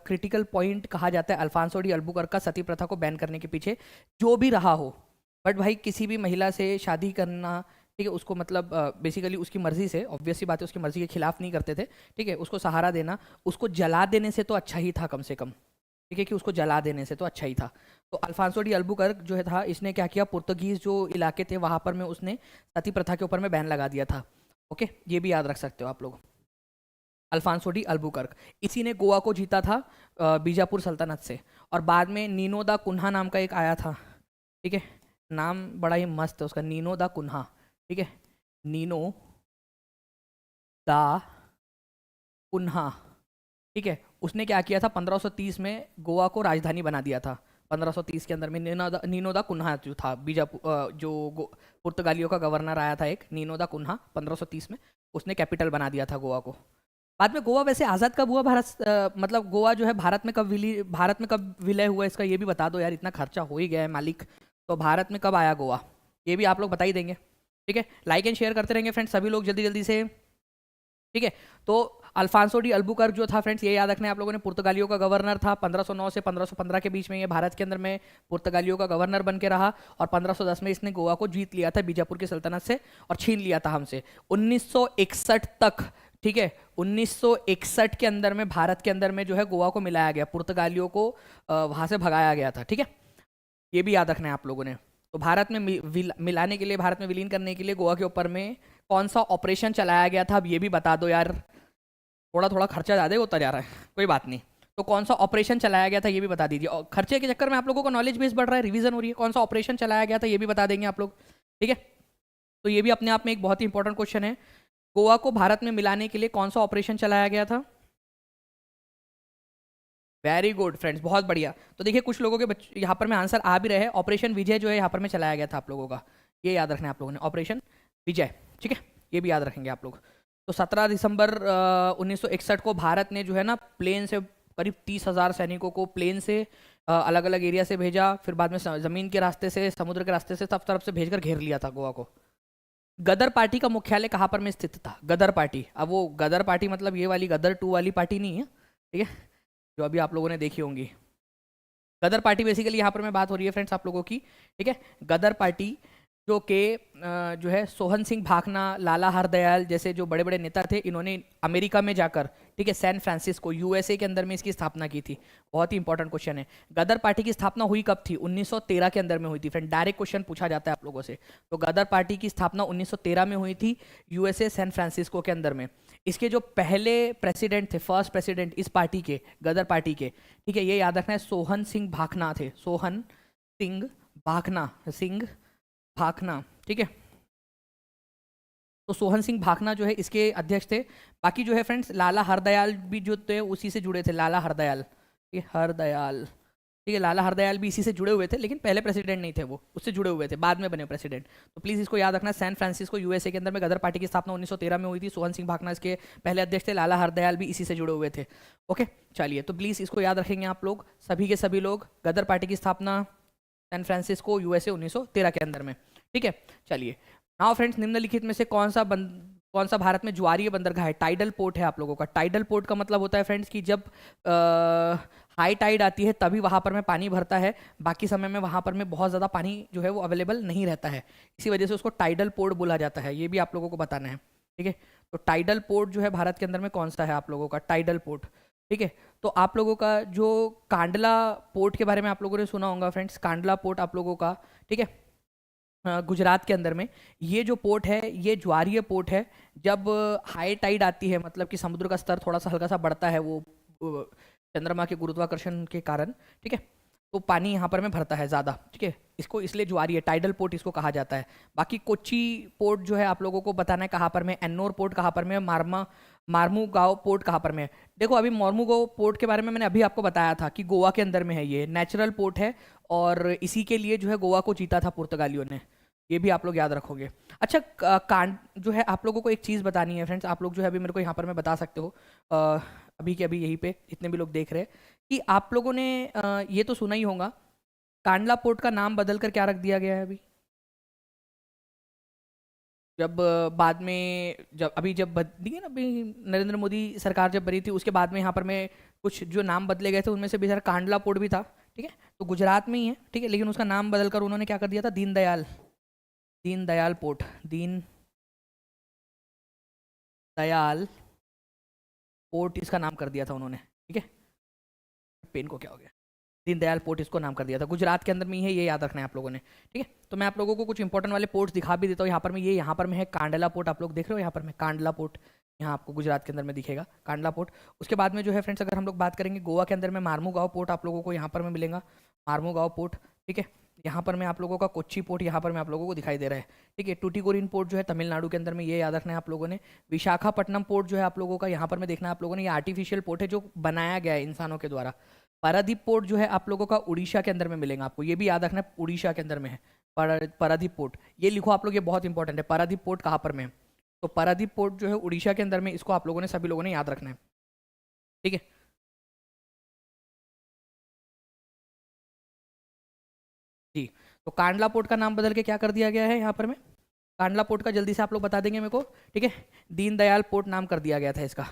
क्रिटिकल पॉइंट कहा जाता है अल्फांसो डी अल्बुकर्क का सती प्रथा को बैन करने के पीछे, जो भी रहा हो। बट भाई किसी भी महिला से शादी करना, ठीक है, उसको मतलब बेसिकली उसकी मर्जी से, ऑब्वियस सी बात है, उसकी मर्जी के खिलाफ नहीं करते थे। ठीक है, उसको सहारा देना, उसको जला देने से तो अच्छा ही था कम से कम, ठीक है, कि उसको जला देने से तो अच्छा ही था। तो अल्फांसो डी अल्बुकर्क जो है था, इसने क्या किया, पुर्तगीज जो इलाके थे वहां पर में उसने सती प्रथा के ऊपर में बैन लगा दिया था। ओके, ये भी याद रख सकते हो आप लोग। अल्फांसो डी अल्बुकर्क, इसी ने गोवा को जीता था बीजापुर सल्तनत से। और बाद में नीनो दा कुन्हा नाम का एक आया था, ठीक है, नाम बड़ा ही मस्त है उसका, नीनो दा कुन्हा, ठीक है, नीनो दा कुन्हा, ठीक है, उसने क्या किया था, 1530 में गोवा को राजधानी बना दिया था। 1530 के अंदर में नीनो दा कुन्हा जो था बीजापुर जो पुर्तगालियों का गवर्नर आया था एक, नीनो दा कुन्हा, 1530 में उसने कैपिटल बना दिया था गोवा को। बाद में गोवा वैसे आज़ाद कब हुआ भारत, मतलब गोवा जो है भारत में कब विलय हुआ, इसका ये भी बता दो यार, इतना खर्चा हो ही गया है मालिक। तो भारत में कब आया गोवा, ये भी आप लोग बता ही देंगे। ठीक है, लाइक एंड शेयर करते रहेंगे फ्रेंड्स सभी लोग जल्दी जल्दी से। ठीक है, तो अल्फांसो डी अल्बुकर्क जो था फ्रेंड्स, ये याद रखना है आप लोगों ने, पुर्तगालियों का गवर्नर था। 1509 से 1515 के बीच में ये भारत के अंदर में पुर्तगालियों का गवर्नर बन के रहा, और 1510 में इसने गोवा को जीत लिया था बीजापुर की सल्तनत से, और छीन लिया था हमसे 1961 तक। ठीक है, 1961 के अंदर में भारत के अंदर में जो है गोवा को मिलाया गया, पुर्तगालियों को वहां से भगाया गया था। ठीक है, ये भी याद रखना है आप लोगों ने। तो भारत में मिलाने के लिए, भारत में विलीन करने के लिए गोवा के ऊपर में कौन सा ऑपरेशन चलाया गया था, अब ये भी बता दो यार, थोड़ा थोड़ा खर्चा ज़्यादा होता जा रहा है, कोई बात नहीं। तो कौन सा ऑपरेशन चलाया गया था ये भी बता दीजिए, और खर्चे के चक्कर में आप लोगों को नॉलेज बेस बढ़ रहा है, रिवीजन हो रही है, कौन सा ऑपरेशन चलाया गया था ये भी बता देंगे आप लोग। ठीक है, तो ये भी अपने आप में एक बहुत ही इंपॉर्टेंट क्वेश्चन है, गोवा को भारत में मिलाने के लिए कौन सा ऑपरेशन चलाया गया था। वेरी गुड फ्रेंड्स, बहुत बढ़िया। तो देखिए कुछ लोगों के बच्चे यहाँ पर में आंसर आ भी रहे हैं। ऑपरेशन विजय जो है यहाँ पर में चलाया गया था आप लोगों का, ये याद रखना है आप लोगों ने, ऑपरेशन विजय। ठीक है, ये भी याद रखेंगे आप लोग। तो 17 दिसंबर 1961 को भारत ने जो है ना प्लेन से करीब 30,000 सैनिकों को प्लेन से अलग अलग एरिया से भेजा, फिर बाद में जमीन के रास्ते से, समुद्र के रास्ते से, सब तरफ से भेजकर घेर लिया था गोवा को। गदर पार्टी का मुख्यालय कहाँ पर में स्थित था? गदर पार्टी, अब वो गदर पार्टी मतलब ये वाली गदर 2 वाली पार्टी नहीं है, ठीक है, जो अभी आप लोगों ने देखी होंगी। गदर पार्टी बेसिकली यहाँ पर मैं बात हो रही है फ्रेंड्स आप लोगों की, ठीक है। गदर पार्टी जो के जो है सोहन सिंह भाखना, लाला हरदयाल जैसे जो बड़े बड़े नेता थे, इन्होंने अमेरिका में जाकर, ठीक है, सैन फ्रांसिस्को यूएसए के अंदर में इसकी स्थापना की थी। बहुत ही इंपॉर्टेंट क्वेश्चन है। गदर पार्टी की स्थापना हुई कब थी? 1913 के अंदर में हुई थी फ्रेंड, डायरेक्ट क्वेश्चन पूछा जाता है आप लोगों से। तो गदर पार्टी की स्थापना 1913 में हुई थी यूएसए सैन फ्रांसिस्को के अंदर में। इसके जो पहले प्रेसिडेंट थे, फर्स्ट प्रेसिडेंट इस पार्टी के, गदर पार्टी के, ठीक है, ये याद रखना है, सोहन सिंह भाखना थे। सोहन सिंह भाखना, सिंह भाखना, ठीक है। तो सोहन सिंह भाखना जो है इसके अध्यक्ष थे। बाकी जो है फ्रेंड्स लाला हरदयाल भी जो थे उसी से जुड़े थे, लाला हरदयाल, ये हरदयाल, ठीक है, लाला हरदयाल भी इसी से जुड़े हुए थे, लेकिन पहले प्रेसिडेंट नहीं थे वो, उससे जुड़े हुए थे, बाद में बने प्रेसिडेंट। तो प्लीज़ इसको याद रखना। सैन फ्रांसिस्को यूएसए के अंदर में गदर पार्टी की स्थापना 1913 में हुई थी। सोहन सिंह भाखना इसके पहले अध्यक्ष थे, लाला हरदयाल भी इसी से जुड़े हुए थे। ओके, चलिए, तो प्लीज़ इसको याद रखेंगे आप लोग, सभी के सभी लोग। गदर पार्टी की स्थापना सैन फ्रांसिस्को यूएसए 1913 के अंदर में, ठीक है। चलिए, नाउ फ्रेंड्स, निम्नलिखित में से कौन सा भारत में ज्वारीय बंदरगाह है? टाइडल पोर्ट है आप लोगों का। टाइडल पोर्ट का मतलब होता है फ्रेंड्स कि जब हाई टाइड आती है तभी वहाँ पर में पानी भरता है, बाकी समय में वहाँ पर में बहुत ज़्यादा पानी जो है वो अवेलेबल नहीं रहता है, इसी वजह से उसको टाइडल पोर्ट बोला जाता है। ये भी आप लोगों को बताना है, ठीक है। तो टाइडल पोर्ट जो है भारत के अंदर में कौन सा है आप लोगों का? टाइडल पोर्ट, ठीक है। तो आप लोगों का जो कांडला पोर्ट के बारे में आप लोगों ने सुना होगा फ्रेंड्स, कांडला पोर्ट आप लोगों का, ठीक है, गुजरात के अंदर में। ये जो पोर्ट है ये ज्वारीय पोर्ट है। जब हाई टाइड आती है, मतलब कि समुद्र का स्तर थोड़ा सा हल्का सा बढ़ता है, वो चंद्रमा के गुरुत्वाकर्षण के कारण, ठीक है, तो पानी यहाँ पर में भरता है ज़्यादा, ठीक है, इसको इसलिए ज्वारीय टाइडल पोर्ट इसको कहा जाता है। बाकी कोच्चि पोर्ट जो है आप लोगों को बताना है कहाँ पर में, एन्नोर पोर्ट कहाँ पर में, मार्मुगांव पोर्ट कहाँ पर में है। देखो अभी मार्मुगांव पोर्ट के बारे में मैंने अभी आपको बताया था कि गोवा के अंदर में है, ये नेचुरल पोर्ट है और इसी के लिए जो है गोवा को जीता था पुर्तगालियों ने, ये भी आप लोग याद रखोगे। अच्छा, कांड जो है आप लोगों को एक चीज़ बतानी है फ्रेंड्स, आप लोग जो है अभी मेरे को यहाँ पर मैं बता सकते हो, अभी के अभी यहीं पे जितने भी लोग देख रहे हैं, कि आप लोगों ने ये तो सुना ही होगा, कांडला पोर्ट का नाम बदल कर क्या रख दिया गया है अभी? जब बाद में जब बदली है ना, अभी नरेंद्र मोदी सरकार जब बनी थी उसके बाद में यहाँ पर में कुछ जो नाम बदले गए थे उनमें से बेचारा कांडला पोर्ट भी था, ठीक है, तो गुजरात में ही है, ठीक है, लेकिन उसका नाम बदल कर उन्होंने क्या कर दिया था, दीनदयाल पोर्ट, दयाल पोर्ट इसका नाम कर दिया था उन्होंने, ठीक है। पेन को क्या हो गया? दीनदयाल पोर्ट इसको नाम कर दिया था, गुजरात के अंदर में ही है, ये याद रखना है आप लोगों ने, ठीक है। तो मैं आप लोगों को कुछ इंपॉर्टेंट वाले पोर्ट्स दिखा भी देता हूँ। यहाँ पर में यहाँ पर में है कांडला पोर्ट, आप लोग देख रहे हो यहाँ पर में कांडला पोर्ट, यहाँ आपको गुजरात के अंदर में दिखेगा कांडला पोर्ट। उसके बाद में जो है फ्रेंड्स अगर हम लोग बात करेंगे गोवा के अंदर में मार्मुगांव पोर्ट आप लोगों को यहाँ पर में मिलेगा, मार्मुगांव पोर्ट, ठीक है। यहाँ पर मैं आप लोगों का कोच्चि पोर्ट यहाँ पर मैं आप लोगों को दिखाई दे रहा है, ठीक है। टूटीकोरिन पोर्ट जो है तमिलनाडु के अंदर में, ये याद रखना है आप लोगों ने। विशाखापट्टनम पोर्ट जो है आप लोगों का यहाँ पर में देखना है आप लोगों ने, ये आर्टिफिशियल पोर्ट है जो बनाया गया है इंसानों के द्वारा। पारादीप पोर्ट जो है आप लोगों का उड़ीसा के अंदर में मिलेगा, आपको ये भी याद रखना है, उड़ीसा के अंदर में है पारादीप पोर्ट, ये लिखो आप लोग, ये बहुत इंपॉर्टेंट है। पारादीप पोर्ट कहाँ पर में है? तो पारादीप पोर्ट जो है उड़ीसा के अंदर में, इसको आप लोगों ने सभी लोगों ने याद रखना है, ठीक है। जी, तो कांडला पोर्ट का नाम बदल के क्या कर दिया गया है यहाँ पर में? कांडला पोर्ट का जल्दी से आप लोग बता देंगे मेरे को, ठीक है। दीनदयाल पोर्ट नाम कर दिया गया था इसका,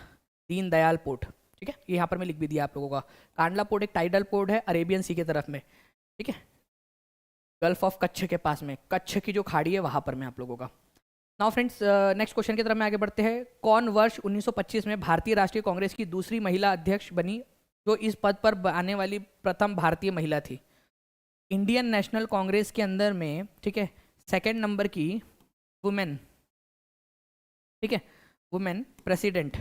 दीनदयाल पोर्ट, ठीक है, ये यहाँ पर मैं लिख भी दिया आप लोगों का। कांडला पोर्ट एक टाइडल पोर्ट है अरेबियन सी के तरफ में, ठीक है, गल्फ ऑफ कच्छ के पास में, कच्छ की जो खाड़ी है वहाँ पर में आप लोगों का। नाउ फ्रेंड्स, नेक्स्ट क्वेश्चन की तरफ में आगे बढ़ते हैं। कौन वर्ष 1925 में भारतीय राष्ट्रीय कांग्रेस की दूसरी महिला अध्यक्ष बनी, जो इस पद पर आने वाली प्रथम भारतीय महिला थी? इंडियन नेशनल कांग्रेस के अंदर में, ठीक है, सेकंड नंबर की वुमेन, ठीक है, वुमेन प्रेसिडेंट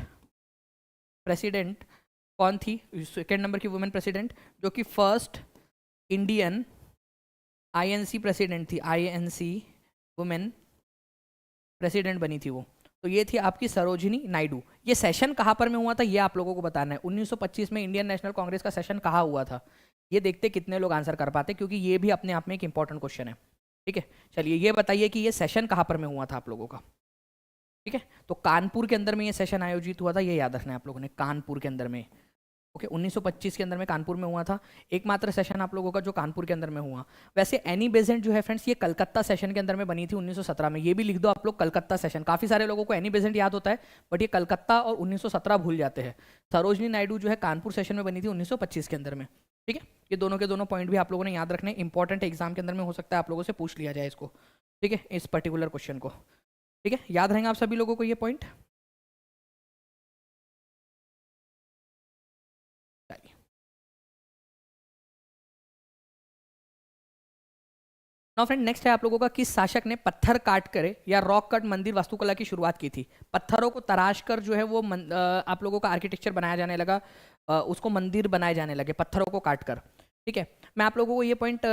कौन थी? सेकंड नंबर की वुमेन प्रेसिडेंट जो कि फर्स्ट इंडियन आईएनसी प्रेसिडेंट थी, आईएनसी वुमेन प्रेसिडेंट बनी थी वो। तो ये थी आपकी सरोजिनी नायडू। ये सेशन कहाँ पर में हुआ था ये आप लोगों को बताना है। 1925 में इंडियन नेशनल कांग्रेस का सेशन कहाँ हुआ था, ये देखते कितने लोग आंसर कर पाते, क्योंकि ये भी अपने आप में एक इंपॉर्टेंट क्वेश्चन है। ठीक है, चलिए ये बताइए कि ये सेशन कहाँ पर में हुआ था आप लोगों का। ठीक है, तो कानपुर के अंदर में ये सेशन आयोजित हुआ था, ये याद रखना है आप लोगों ने, कानपुर के अंदर में। ओके, 1925 के अंदर में कानपुर में हुआ था, एकमात्र सेशन आप लोगों का जो कानपुर के अंदर में हुआ। वैसे एनी बेजेंट जो है फ्रेंड्स, ये कलकत्ता सेशन के अंदर में बनी थी 1917 में। ये भी लिख दो आप लोग, कलकत्ता सेशन। काफी सारे लोगों को एनी बेजेंट याद होता है, बट ये कलकत्ता और 1917 भूल जाते हैं। सरोजनी नायडू जो है कानपुर सेशन में बनी थी 1925 के अंदर में। ठीक है, ये दोनों के दोनों पॉइंट भी आप लोगों ने याद रखने, इंपॉर्टेंट एग्जाम के अंदर में हो सकता है आप लोगों से पूछ लिया जाए इसको। ठीक है, इस पर्टिकुलर क्वेश्चन को। ठीक है, याद रहेंगे आप सभी लोगों को ये पॉइंट। नाउ फ्रेंड, नेक्स्ट है आप लोगों का, किस शासक ने पत्थर काट कर या रॉक कट मंदिर वास्तुकला की शुरुआत की थी। पत्थरों को तराश कर जो है वो आप लोगों का आर्किटेक्चर बनाया जाने लगा, उसको मंदिर बनाए जाने लगे पत्थरों को काट कर। ठीक है, मैं आप लोगों को ये पॉइंट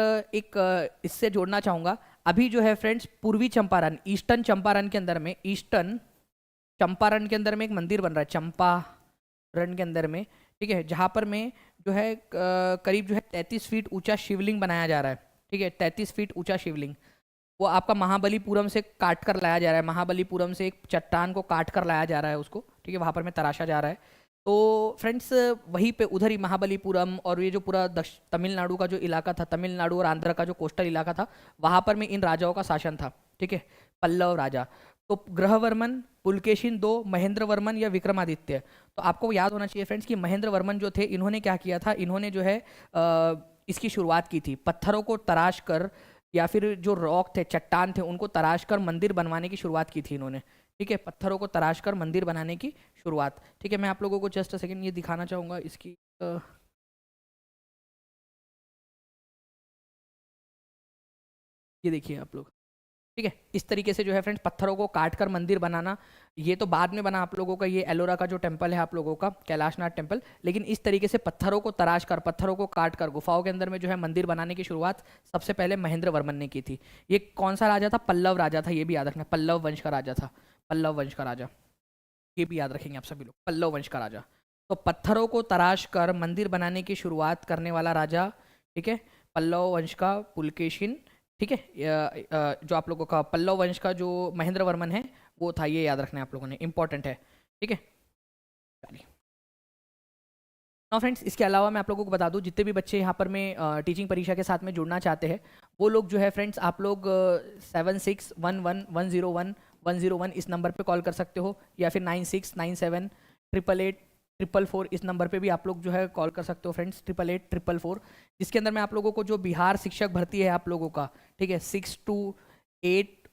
इससे जोड़ना चाहूँगा। अभी जो है फ्रेंड्स, पूर्वी चंपारण, ईस्टर्न चंपारण के अंदर में, ईस्टर्न चंपारण के अंदर में एक मंदिर बन रहा है, चंपारण के अंदर में। ठीक है, जहाँ पर में जो है करीब जो है 33 फीट ऊंचा शिवलिंग बनाया जा रहा है। ठीक है, 33 फीट ऊंचा शिवलिंग, वो आपका महाबलीपुरम से काट कर लाया जा रहा है। महाबलीपुरम से एक चट्टान को काट कर लाया जा रहा है उसको। ठीक है, वहाँ पर में तराशा जा रहा है। तो फ्रेंड्स, वहीं पे उधर ही महाबलीपुरम और ये जो पूरा तमिलनाडु का जो इलाका था, तमिलनाडु और आंध्र का जो कोस्टल इलाका था, वहाँ पर में इन राजाओं का शासन था। ठीक है, पल्लव राजा। तो ग्रहवर्मन, पुलकेशिन दो, महेंद्र वर्मन या विक्रमादित्य। तो आपको याद होना चाहिए फ्रेंड्स कि महेंद्र वर्मन जो थे, इन्होंने क्या किया था, इन्होंने जो है इसकी शुरुआत की थी। पत्थरों को तराश कर या फिर जो रॉक थे, चट्टान थे, उनको तराश कर मंदिर बनवाने की शुरुआत की थी इन्होंने। ठीक है, पत्थरों को तराश कर मंदिर बनाने की शुरुआत। ठीक है, मैं आप लोगों को जस्ट सेकंड ये दिखाना चाहूँगा इसकी ये देखिए आप लोग। ठीक है, इस तरीके से जो है फ्रेंड्स, पत्थरों को काट कर मंदिर बनाना, ये तो बाद में बना आप लोगों का, ये एलोरा का जो टेम्पल है आप लोगों का, कैलाशनाथ टेम्पल। लेकिन इस तरीके से पत्थरों को तराश कर, पत्थरों को काट कर गुफाओं के अंदर में जो है मंदिर बनाने की शुरुआत सबसे पहले महेंद्र वर्मन ने की थी। ये कौन सा राजा था, पल्लव राजा था, ये भी याद रखना, पल्लव वंश का राजा था, पल्लव वंश का राजा, ये भी याद रखेंगे आप सभी लोग, पल्लव वंश का राजा। तो पत्थरों को तराश कर मंदिर बनाने की शुरुआत करने वाला राजा, ठीक है, पल्लव वंश का पुलकेशिन। ठीक है, जो आप लोगों का पल्लव वंश का जो महेंद्र वर्मन है वो था, ये याद रखना है आप लोगों ने, इंपॉर्टेंट है। ठीक है, चलिए ना फ्रेंड्स, इसके अलावा मैं आप लोगों को बता दूं, जितने भी बच्चे यहाँ पर में टीचिंग परीक्षा के साथ में जुड़ना चाहते हैं, वो लोग जो है फ्रेंड्स, आप लोग 7611101101 इस नंबर पे कॉल कर सकते हो, या फिर 9697888444 इस नंबर पे भी आप लोग जो है कॉल कर सकते हो फ्रेंड्स, 888444, जिसके अंदर में आप लोगों को जो बिहार शिक्षक भर्ती है आप लोगों का, ठीक है, 6 to 8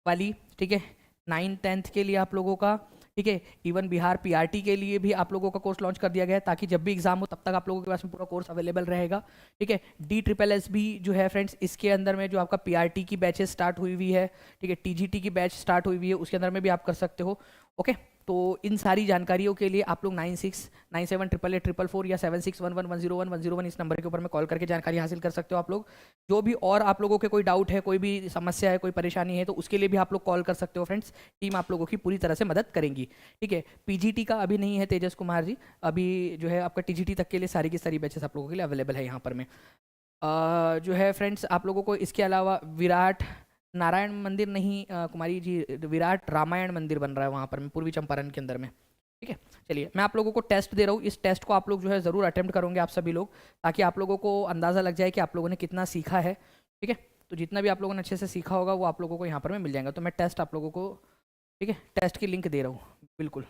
वाली, ठीक है, 9-10 के लिए आप लोगों का, ठीक है, इवन बिहार पीआरटी के लिए भी आप लोगों का कोर्स लॉन्च कर दिया गया है, ताकि जब भी एग्जाम हो तब तक आप लोगों के पास में पूरा कोर्स अवेलेबल रहेगा। ठीक है, DSSS भी जो है फ्रेंड्स, इसके अंदर में जो आपका पीआरटी की बैचेस स्टार्ट हुई हुई है, ठीक है, टीजीटी की बैच स्टार्ट हुई हुई है, उसके अंदर में भी आप कर सकते हो। ओके, तो इन सारी जानकारियों के लिए आप लोग 9697888444 या 7611101101 इस नंबर के ऊपर में कॉल करके जानकारी हासिल कर सकते हो आप लोग। जो भी और आप लोगों के कोई डाउट है, कोई भी समस्या है, कोई परेशानी है, तो उसके लिए भी आप लोग कॉल कर सकते हो फ्रेंड्स, टीम आप लोगों की पूरी तरह से मदद करेंगी। ठीक है, पीजीटी का अभी नहीं है तेजस कुमार जी, अभी जो है आपका टीजीटी तक के लिए सारी की सारी बैचेस आप लोगों के लिए अवेलेबल है यहाँ पर में। जो है फ्रेंड्स, आप लोगों को इसके अलावा विराट नारायण मंदिर नहीं कुमारी जी, विराट रामायण मंदिर बन रहा है वहाँ पर में, पूर्वी चंपारण के अंदर में। ठीक है, चलिए मैं आप लोगों को टेस्ट दे रहा हूँ, इस टेस्ट को आप लोग जो है ज़रूर अटेम्प्ट करोगे आप सभी लोग, ताकि आप लोगों को अंदाज़ा लग जाए कि आप लोगों ने कितना सीखा है। ठीक है, तो जितना भी आप लोगों ने अच्छे से सीखा होगा वो आप लोगों को यहाँ पर में मिल जाएगा। तो मैं टेस्ट आप लोगों को, ठीक है, टेस्ट की लिंक दे रहा हूँ, बिल्कुल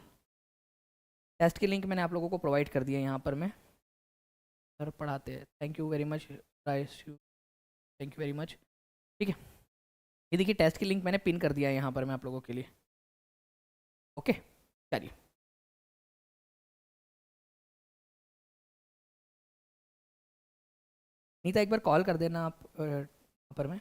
टेस्ट की लिंक मैंने आप लोगों को प्रोवाइड कर दिया है यहाँ पर में। सर पढ़ाते हैं, thank you very much, thank you very much. ठीक है, ये देखिए टेस्ट की लिंक मैंने पिन कर दिया है यहाँ पर मैं आप लोगों के लिए। ओके, चलिए नीता एक बार कॉल कर देना आप पर में।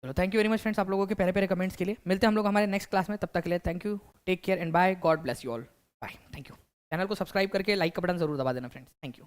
चलो, thank you very much friends आप लोगों के प्यारे प्यारे कमेंट्स के लिए। मिलते हैं हम लोग हमारे नेक्स्ट क्लास में, तब तक के लिए thank you, take care and bye, God bless you all, bye, thank you. Channel को सब्सक्राइब करके लाइक का बटन जरूर दबा देना फ्रेंड्स, थैंक यू।